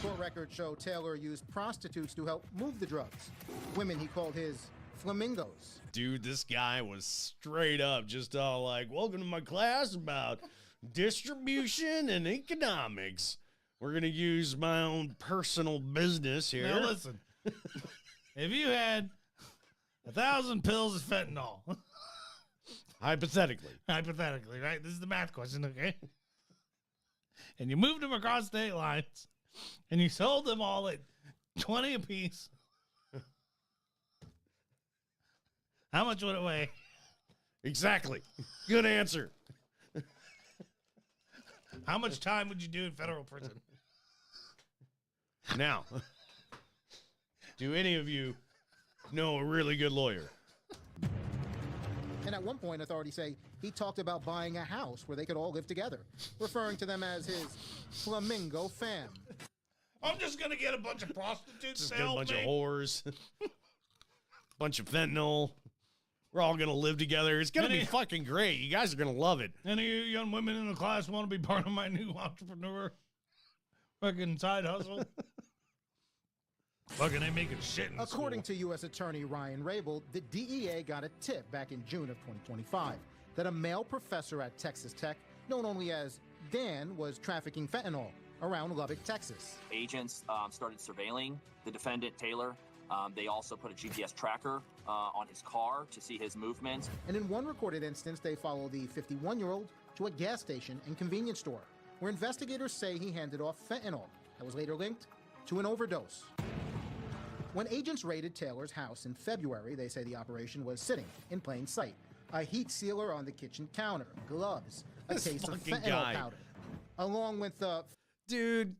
Court records show Taylor used prostitutes to help move the drugs. Women he called his flamingos. Dude, this guy was straight up just all like, welcome to my class about distribution and economics. We're going to use my own personal business here. Now listen, if you had 1,000 pills of fentanyl, hypothetically, right? This is the math question, okay? And you moved them across state lines, and you sold them all at 20 apiece. How much would it weigh? Exactly. Good answer. How much time would you do in federal prison? Now, do any of you know a really good lawyer? And at one point, authorities say he talked about buying a house where they could all live together, referring to them as his Flamingo fam. I'm just going to get a bunch of prostitutes Just to get a help bunch me. of whores, bunch of fentanyl. We're all going to live together. It's going to be fucking great. You guys are going to love it. Any of you young women in the class want to be part of my new entrepreneur fucking side hustle? Fucking ain't making shit in According to U.S. Attorney Ryan Rabel, the DEA got a tip back in June of 2025 that a male professor at Texas Tech, known only as Dan, was trafficking fentanyl around Lubbock, Texas. Agents started surveilling the defendant, Taylor. They also put a GPS tracker on his car to see his movements. And in one recorded instance, they follow the 51-year-old to a gas station and convenience store, where investigators say he handed off fentanyl that was later linked to an overdose. When agents raided Taylor's house in February, they say the operation was sitting in plain sight. A heat sealer on the kitchen counter, gloves, a This case of fucking fentanyl guy. powder, along with Dude,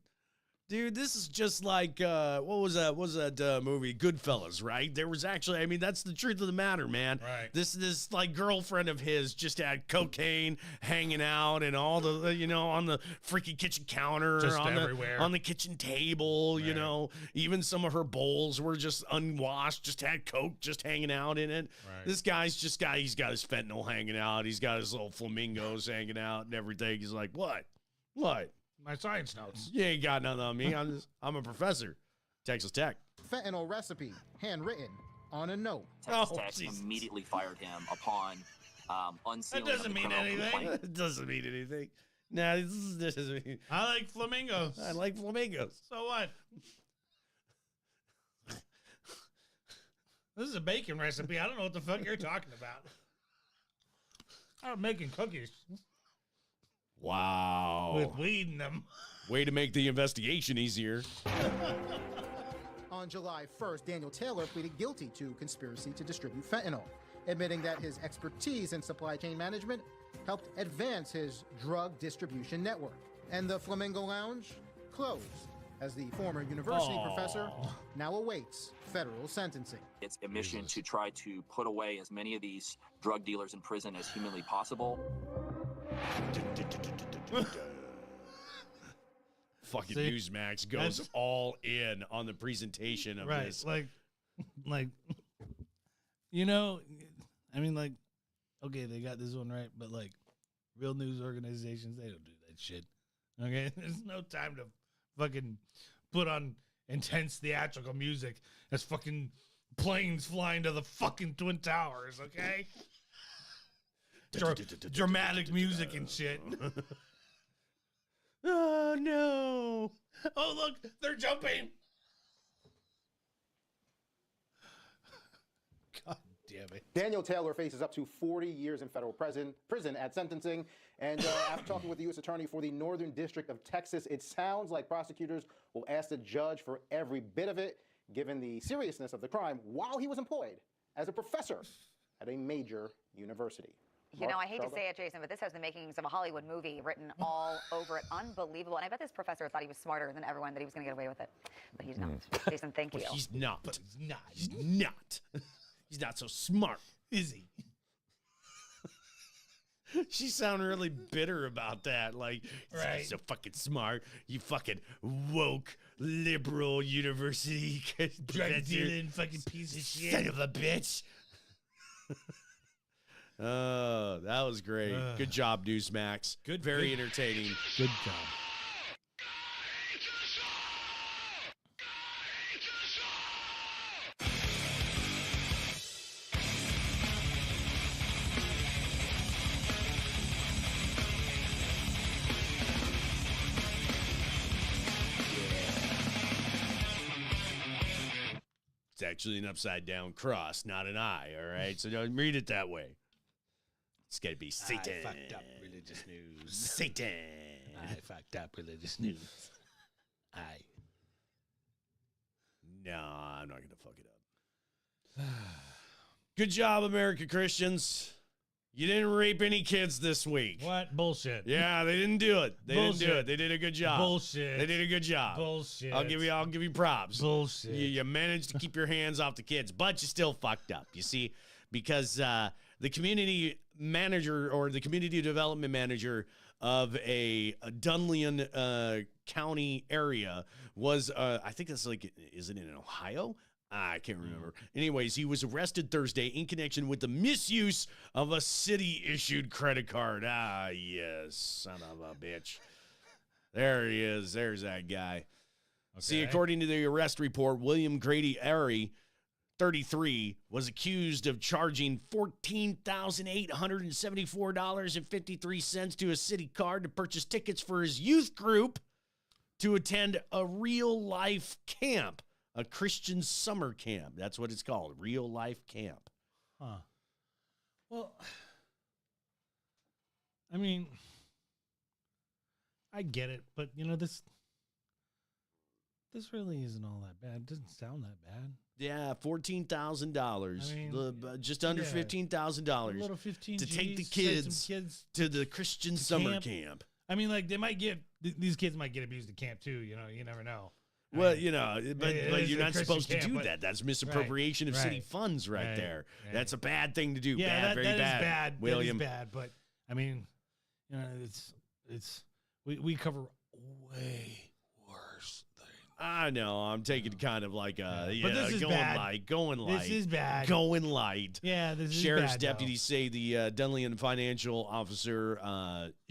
Dude, this is just like, what was that movie? Goodfellas, right? There was actually, I mean, that's the truth of the matter, man. Right. This like girlfriend of his just had cocaine hanging out and all the, on the freaking kitchen counter, Just on everywhere. on the kitchen table, Right. even some of her bowls were just unwashed, just had coke just hanging out in it. Right. This guy's he's got his fentanyl hanging out. He's got his little flamingos hanging out and everything. He's like, what? My science notes. You ain't got nothing on me. I'm a professor. Texas Tech. Fentanyl recipe, handwritten on a note. Texas Oh, Tech jeez. immediately fired him upon unsealing That doesn't of the mean criminal anything. complaint. It doesn't mean anything. Nah, this doesn't mean. I like flamingos. I like flamingos. So what? This is a bacon recipe. I don't know what the fuck you're talking about. I'm making cookies Wow. with weed in them. Way to make the investigation easier. On July 1st, Daniel Taylor pleaded guilty to conspiracy to distribute fentanyl, admitting that his expertise in supply chain management helped advance his drug distribution network. And the Flamingo Lounge closed, as the former university professor now awaits federal sentencing. It's a mission to try to put away as many of these drug dealers in prison as humanly possible. Fucking See, Newsmax goes all in on the presentation of Right. this. Like, I mean, like, okay, they got this one right, but like, real news organizations, they don't do that shit. Okay? There's no time to fucking put on intense theatrical music as fucking planes flying to the fucking Twin Towers, okay? Dramatic music and shit. Oh, no. Oh, look, they're jumping. God damn it. Daniel Taylor faces up to 40 years in federal prison at sentencing. And after talking with the U.S. Attorney for the Northern District of Texas, it sounds like prosecutors will ask the judge for every bit of it, given the seriousness of the crime, while he was employed as a professor at a major university. I hate to say it, Jason, but this has the makings of a Hollywood movie written all over it. Unbelievable. And I bet this professor thought he was smarter than everyone, that he was going to get away with it. But he's not. Jason, thank you. But he's not. He's not. He's not so smart, is he? She sounded really bitter about that. Like, Right. he's so fucking smart. You fucking woke liberal university Drug professor. dealing fucking piece of shit. Son of a bitch. Oh, that was great. Good job, Newsmax. Very entertaining. Good job. It's actually an upside down cross, not an I, all right? So don't read it that way. It's got to be Satan. I fucked up religious news. Satan. I fucked up religious news. No, I'm not going to fuck it up. Good job, American Christians. You didn't rape any kids this week. What? Bullshit. Yeah, they didn't do it. They didn't do Bullshit. it. They did a good job. Bullshit. They did a good job. Bullshit. I'll give you props. Bullshit. You managed to keep your hands off the kids, but you still fucked up. You see, because the community manager or the community development manager of a Dunlean County area was, I think that's like, is it in Ohio? I can't remember. Anyways, he was arrested Thursday in connection with the misuse of a city-issued credit card. Ah, yes, son of a bitch. There he is. There's that guy. See, according to the arrest report, William Grady Airy, 33, was accused of charging $14,874.53 to a city card to purchase tickets for his youth group to attend a real-life camp. A Christian summer camp. That's what it's called. Real life camp. Huh. Well, I mean, I get it, but this really isn't all that bad. It doesn't sound that bad. Yeah, $14,000. I mean, just under yeah, $15,000 a little 15 to take the Gs, send kids some kids to the Christian to summer camp. I mean, like, they might get these kids might get abused at camp too. You know, you never know. Well, Right. you know, but It is you're a not Christian supposed to camp, do but- that. That's misappropriation of Right, city right, funds right there. right. That's a bad thing to do. Yeah, bad, very that bad. is bad. William. That is bad. But I mean, you know, it's we cover way worse. I know. I'm taking kind of like a But this is going bad. light, going light. This is bad. Going light. Yeah, this is Sheriff's bad, though. deputies say the Dunlean financial officer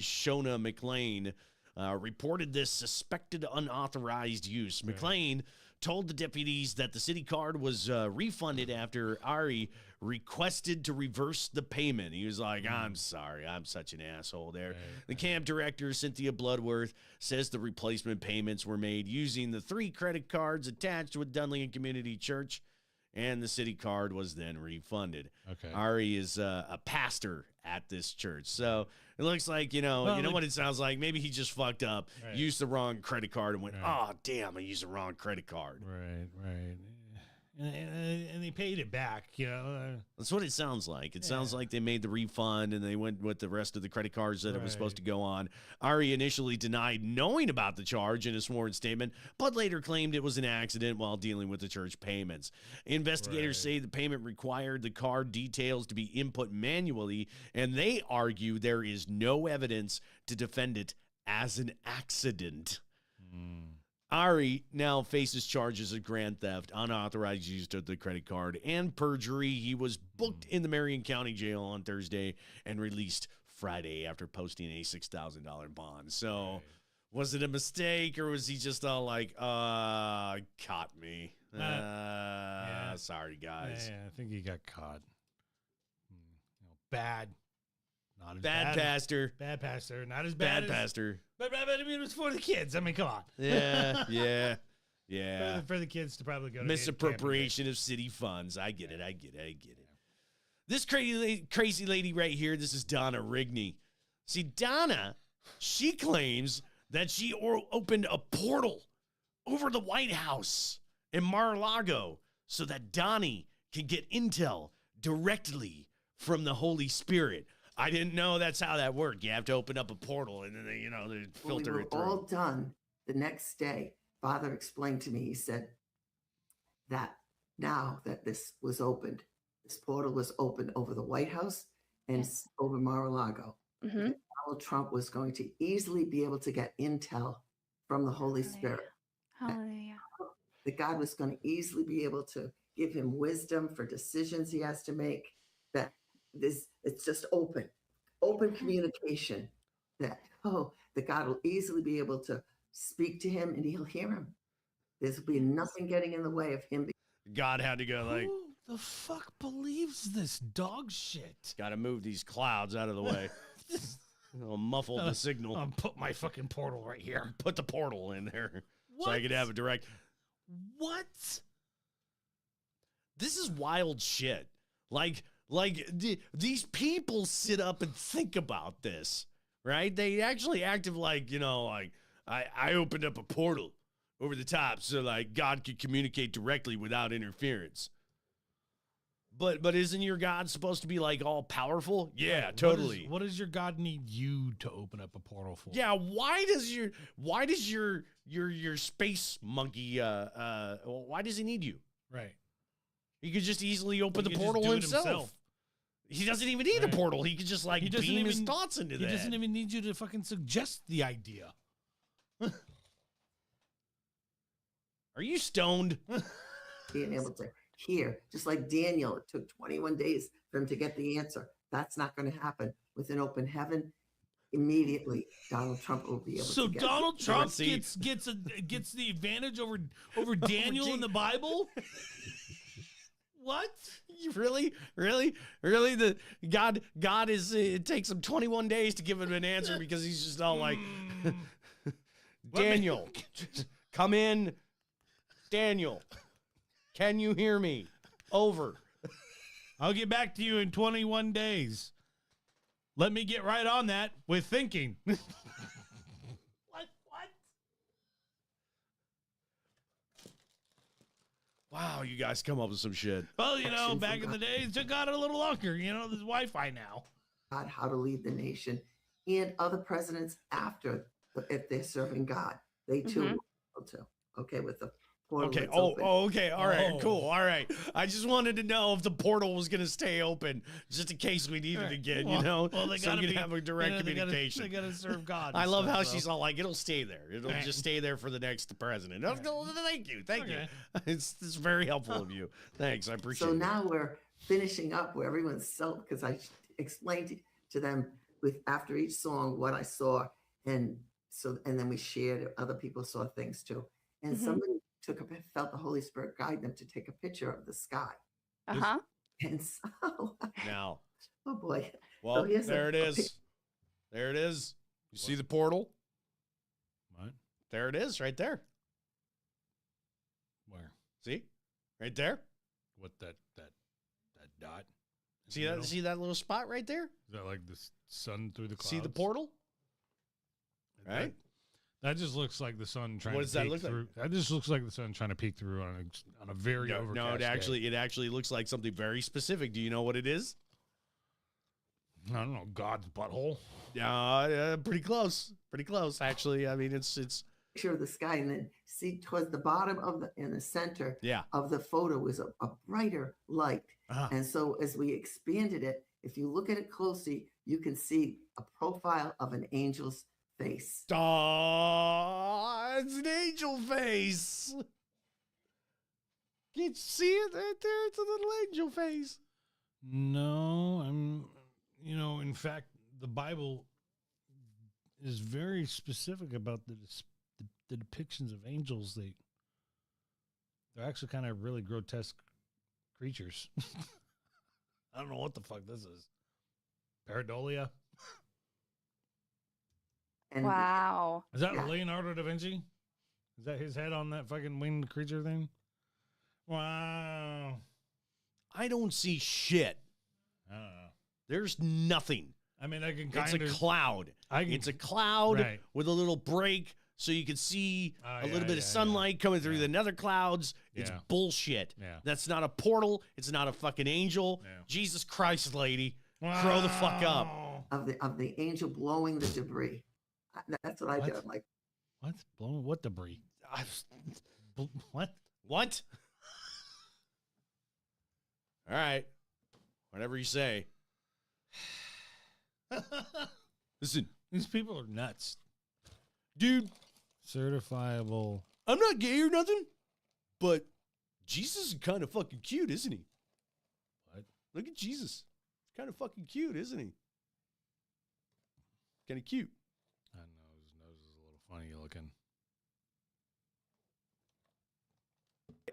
Shona McLean reported this suspected unauthorized use. McLean told the deputies that the city card was refunded after Ari requested to reverse the payment. He was like, I'm sorry, I'm such an asshole there. The camp director, Cynthia Bloodworth, says the replacement payments were made using the 3 credit cards attached with Dunlean Community Church, and the city card was then refunded. Okay. Ari is a pastor at this church. So it looks like, you know what it sounds like? Maybe he just fucked up, used the wrong credit card and went, oh, damn, I used the wrong credit card. Right. And they paid it back, you know. That's what it sounds like. It sounds like they made the refund and they went with the rest of the credit cards that it was supposed to go on. Ari initially denied knowing about the charge in a sworn statement, but later claimed it was an accident while dealing with the church payments. Investigators say the payment required the card details to be input manually, and they argue there is no evidence to defend it as an accident. Ari now faces charges of grand theft, unauthorized use of the credit card, and perjury. He was booked in the Marion County Jail on Thursday and released Friday after posting a $6,000 bond. So was it a mistake, or was he just all like, caught me? Sorry, guys. Yeah, I think he got caught. Bad. Not as Bad pastor. Bad pastor. Not as bad, Bad pastor. But I mean, it was for the kids. I mean, come on. Yeah. For the kids to probably go to Misappropriation of city funds. I get it. This crazy lady right here, this is Donna Rigney. See, Donna, she claims that she opened a portal over the White House in Mar-a-Lago so that Donnie can get intel directly from the Holy Spirit. I didn't know that's how that worked. You have to open up a portal and then they filter we were it through. all done the next day. Father explained to me, he said that now that this was opened, this portal was opened over the White House and over Mar-a-Lago. Mm-hmm. Donald Trump was going to easily be able to get intel from the Holy Spirit. Hallelujah. That God was going to easily be able to give him wisdom for decisions he has to make. That it's just open communication. That God will easily be able to speak to him and he'll hear him. There's be nothing getting in the way of him. God had to go like, Who the fuck believes this dog shit? got to move these clouds out of the way. I'll muffle the signal. I'll put my fucking portal right here. Put the portal in there so I could have a direct. What? This is wild shit. Like these people sit up and think about this, right? They actually acted like, I opened up a portal over the top so like God could communicate directly without interference. But isn't your God supposed to be like all powerful? Yeah, totally. What does your God need you to open up a portal for? Yeah, why does your space monkey why does he need you? Right. He could just easily open He the could portal just do it himself. He doesn't even need a portal. He could just beam his thoughts into that. He doesn't even need you to fucking suggest the idea. Are you stoned? Being able to hear, just like Daniel, it took 21 days for him to get the answer. That's not going to happen with an open heaven. Immediately, Donald Trump will be able So to get Donald it. Trump gets the advantage over Daniel in the Bible? What? You really? The God is it takes him 21 days to give him an answer because he's just all like Daniel, come in. Daniel, can you hear me? Over. I'll get back to you in 21 days. Let me get right on that with thinking. What? Wow, you guys come up with some shit. Well, back in the days, it got a little longer. There's Wi-Fi now. God, how to lead the nation, and other presidents after if they're serving God. They too will be able to. Okay, with the portal Okay. that's Oh, open. okay. All right. Cool. All right. I just wanted to know if the portal was going to stay open, just in case we need it again. You know, Well, they so we gotta can be, have a direct communication. They gotta serve God. I and love stuff, how so. she's all like, "It'll stay there. It'll just stay there for the next president." Thank you. Thank you. It's very helpful of you. Thanks. I appreciate So it. now we're finishing up where everyone's because I explained to them with after each song what I saw, and then we shared. Other people saw things too, and somebody felt the Holy Spirit guide them to take a picture of the sky. And so Now, oh boy. well, So here's there it is. There it is. You see the portal? What? There it is, right there. Where? See, right there. What that dot? See that? See that little spot right there? Is that like the sun through the clouds? See the portal? Right. That just looks like the sun trying. What to does that peek look like? through. That just looks like the sun trying to peek through on a very overcast No, day. it actually looks like something very specific. Do you know what it is? I don't know. God's butthole. Yeah, pretty close. Pretty close, actually. I mean, it's picture of the sky, and then see towards the bottom of in the center of the photo was a brighter light. And so as we expanded it, if you look at it closely, you can see a profile of an angel's face. It's an angel face. Can't you see it right there? It's a little angel face. No, in fact, the Bible is very specific about the depictions of angels. They're actually kind of really grotesque creatures. I don't know what the fuck this is. Pareidolia? Wow. Is that Leonardo da Vinci? Is that his head on that fucking winged creature thing? Wow. I don't see shit. I don't know. There's nothing. I mean, I can It's a cloud. It's a cloud with a little break so you can see a little bit of sunlight coming through the nether clouds. It's bullshit. That's not a portal. It's not a fucking angel. Jesus Christ, lady. Grow the fuck up. Of the angel blowing the debris. That's what I did. I'm like, what? Blowing what debris? What? What? All right. Whatever you say. Listen. These people are nuts. Dude. Certifiable. I'm not gay or nothing, but Jesus is kind of fucking cute, isn't he? What? Look at Jesus. Kind of fucking cute, isn't he? Kind of cute. I know his nose is a little funny looking.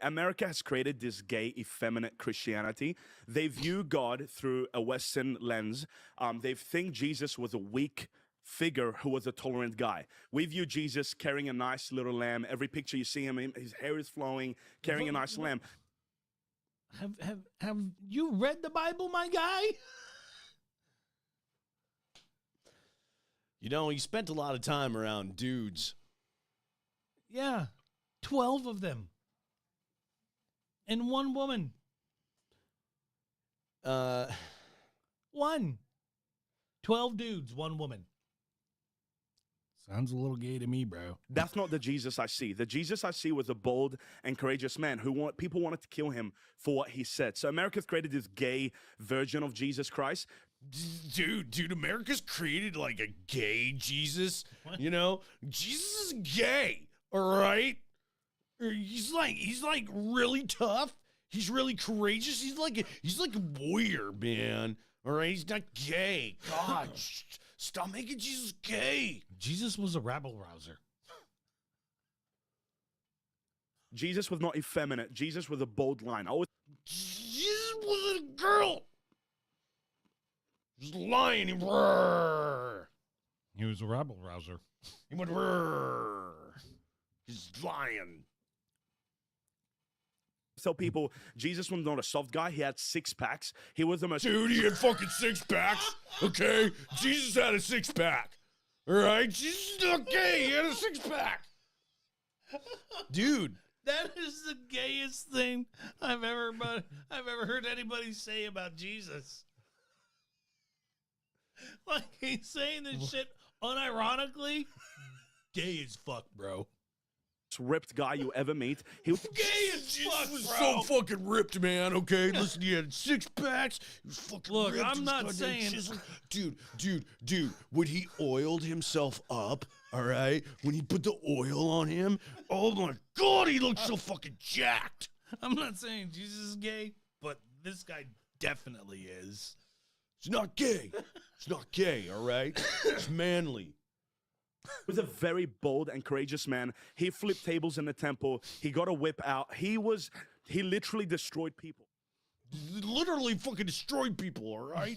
America has created this gay, effeminate Christianity. They view God through a Western lens. They think Jesus was a weak figure who was a tolerant guy. We view Jesus carrying a nice little lamb. Every picture you see him, his hair is flowing, carrying a nice lamb. Have you read the Bible, my guy? You know, he spent a lot of time around dudes. Yeah. 12 of them. And one woman. One. 12 dudes, one woman. Sounds a little gay to me, bro. That's not the Jesus I see. The Jesus I see was a bold and courageous man who people wanted to kill him for what he said. So America's created this gay version of Jesus Christ. Dude, America's created like a gay Jesus. What? You know, Jesus is gay, all right? He's like really tough. He's really courageous. He's like a warrior, man. All right, he's not gay. God, stop making Jesus gay. Jesus was a rabble rouser. Jesus was not effeminate. Jesus was a bold lion. Jesus was a girl. Just lying. He was a rabble rouser. He went rrr. He's lying. Tell people Jesus was not a soft guy. He had 6 packs. He was the most. Dude, he had fucking 6 packs. Okay, Jesus had a 6 pack. All right, Jesus is not gay. He had a 6 pack. Dude, that is the gayest thing I've ever heard anybody say about Jesus. Like he's saying this shit unironically. gay as fuck, bro. Ripped guy you ever meet. He was Gay as fuck, bro. So fucking ripped, man. Okay, listen, he had 6 packs. He was fucking Look, ripped. I'm He was not goddamn saying- chiseled. Dude, when he oiled himself up, all right, when he put the oil on him, oh my God, he looked so fucking jacked. I'm not saying Jesus is gay, but this guy definitely is. It's not gay. It's not gay, all right? It's manly. He was a very bold and courageous man. He flipped tables in the temple. He got a whip out. He literally destroyed people. Literally fucking destroyed people, all right?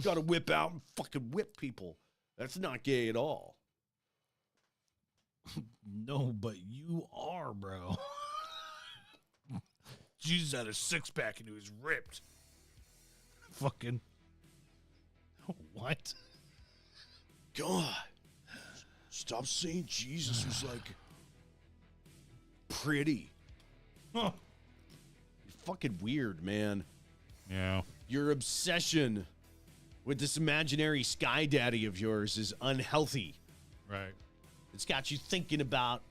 Got to whip out and fucking whip people. That's not gay at all. No, but you are, bro. Jesus had a 6-pack and he was ripped. Fucking. What? God. Stop saying Jesus was like pretty. Huh. You're fucking weird, man. Yeah. Your obsession with this imaginary sky daddy of yours is unhealthy. Right. It's got you thinking about,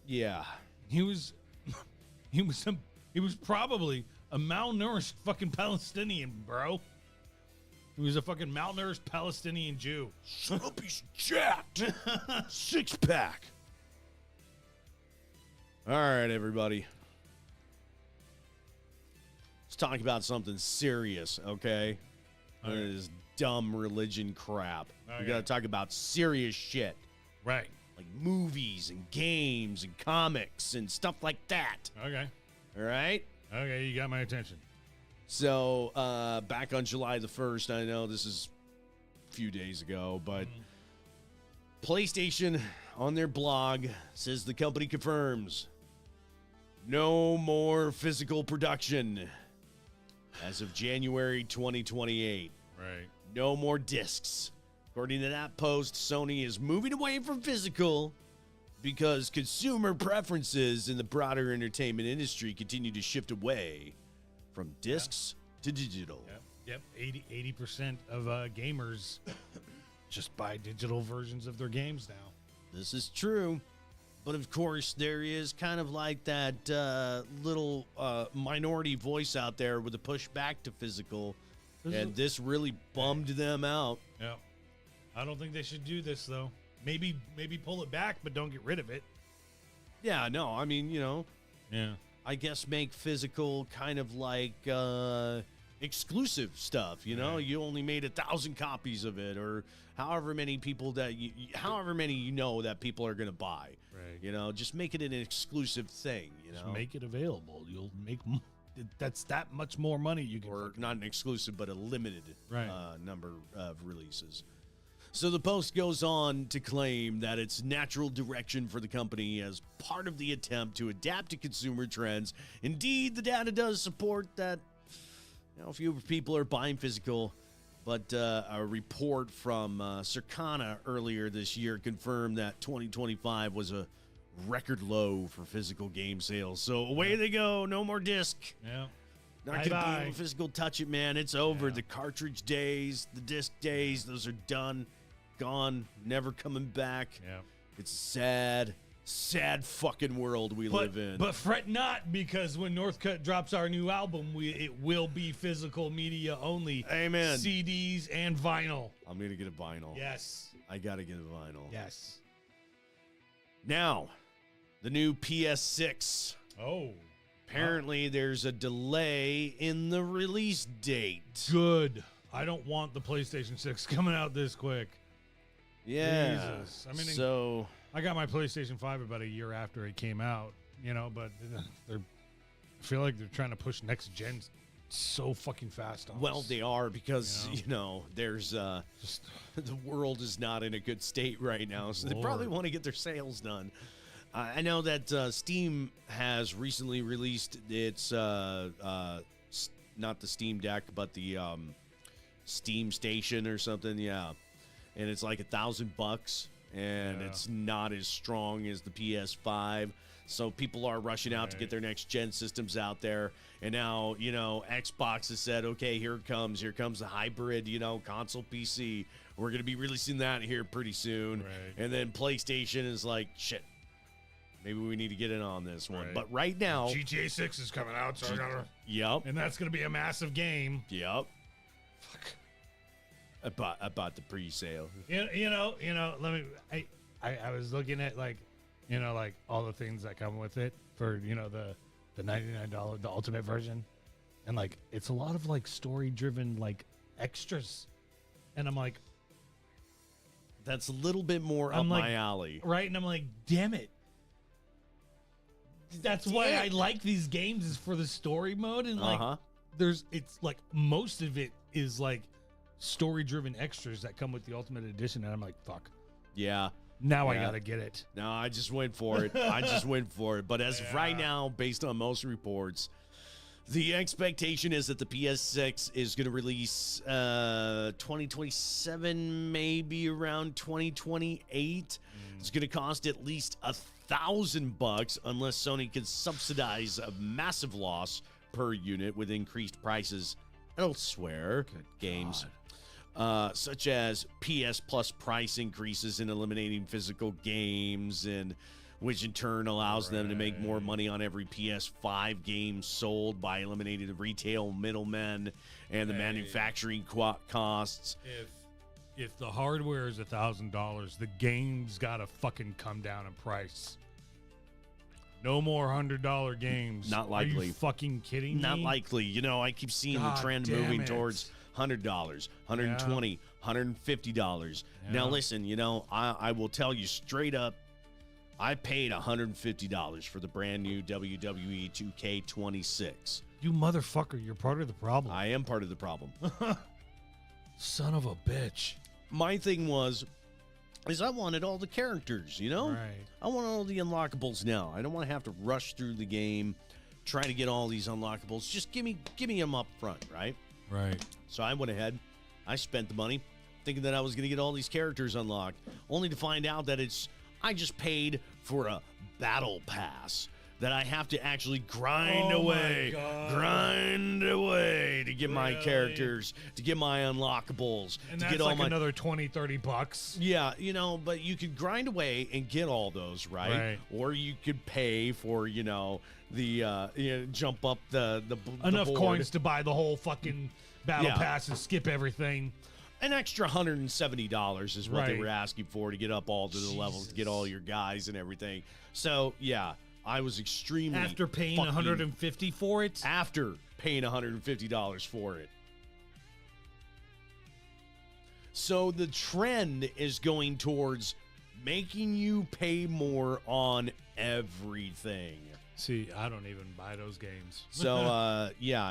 yeah. He was probably a malnourished fucking Palestinian, bro. He was a fucking malnourished Palestinian Jew. Shut up, he's jacked. 6-pack. All right, everybody. Let's talk about something serious, okay? None of this dumb religion crap. We got to talk about serious shit. Right. Like movies and games and comics and stuff like that. Okay. All right? Okay, you got my attention. So, back on July the 1st, I know this is a few days ago, but PlayStation on their blog says the company confirms no more physical production as of January 2028. Right. No more discs. According to that post, Sony is moving away from physical because consumer preferences in the broader entertainment industry continue to shift away from discs to digital. Yep. 80% of gamers just buy digital versions of their games now. This is true. But of course, there is kind of like that little minority voice out there with a push back to physical. And this really bummed them out. Yeah. I don't think they should do this, though. Maybe pull it back, but don't get rid of it. Yeah, no, I mean, you know. Yeah. I guess make physical kind of like exclusive stuff, you know? You only made 1,000 copies of it, or however many people that however many you know that people are going to buy. Right. You know, just make it an exclusive thing, you know? Just make it available. You'll make that's that much more money you can. Or not an exclusive, but a limited Right. number of releases. So the post goes on to claim that it's natural direction for the company as part of the attempt to adapt to consumer trends. Indeed, the data does support that, you know, fewer people are buying physical, but a report from Circana earlier this year confirmed that 2025 was a record low for physical game sales. So away they go. No more disc. Yeah. Not going to be able to physical touch it, man. It's over. The cartridge days, the disc days, those are done. Gone, never coming back. Yeah. It's a sad fucking world we live in. But fret not, because when Northcutt drops our new album, it will be physical media only. Amen. CDs and vinyl. I'm going to get a vinyl. Yes. I got to get a vinyl. Yes. Now, the new PS6. Oh. Apparently, there's a delay in the release date. Good. I don't want the PlayStation 6 coming out this quick. Yeah. Jesus. I mean, so I got my PlayStation 5 about a year after it came out, you know, but I feel like they're trying to push next gen so fucking fast. Well, they are, because, you know, there's the world is not in a good state right now, so they probably want to get their sales done. I know that Steam has recently released its not the Steam Deck, but the Steam Station or something. Yeah. And it's like $1,000 and it's not as strong as the PS5. So people are rushing out to get their next gen systems out there. And now, Xbox has said, okay, here comes the hybrid, console PC. We're going to be releasing that here pretty soon. Right. And then PlayStation is like, shit, maybe we need to get in on this one. But right now, GTA 6 is coming out, so I gotta. Yep. And that's going to be a massive game. Yep. Fuck. About the pre-sale. Let me. I was looking at like all the things that come with it for the $99 the ultimate version, and like it's a lot of like story-driven like extras, and I'm like, that's a little bit more up my alley, right? And I'm like, damn it. That's why I like these games is for the story mode, and like it's like most of it is like story-driven extras that come with the ultimate edition, and I'm like, fuck. Yeah. Now I gotta get it. No, I just went for it. But as of right now, based on most reports, the expectation is that the PS6 is going to release 2027, maybe around 2028. It's going to cost at least $1,000 unless Sony can subsidize a massive loss per unit with increased prices elsewhere. Games. Such as PS Plus price increases and eliminating physical games, and which in turn allows them to make more money on every PS5 game sold by eliminating the retail middlemen and the manufacturing costs. If the hardware is $1,000, the game's got to fucking come down in price. No more $100 games. Not likely. Are you fucking kidding me? Not likely. I keep seeing the trend moving towards $100, $120, $150. Now listen, I will tell you straight up, I paid $150 for the brand new WWE 2K26. You motherfucker, you're part of the problem. I am part of the problem. Son of a bitch. My thing is I wanted all the characters, Right. I want all the unlockables now. I don't want to have to rush through the game, try to get all these unlockables. Just give me them up front, right? Right. So I went ahead. I spent the money thinking that I was going to get all these characters unlocked, only to find out that I just paid for a battle pass that I have to actually grind away to get my characters, to get my unlockables, And to that's get all like my another $20-$30. Yeah, but you could grind away and get all those, right? Or you could pay for, the jump up the Enough board. coins to buy the whole fucking battle pass and skip everything. An extra $170 is what they Right. were asking for to get up all to the levels, to get all your guys and everything. So, yeah, I was extremely After paying $150 for it? After paying $150 for it. So the trend is going towards making you pay more on everything. See, I don't even buy those games. So, yeah,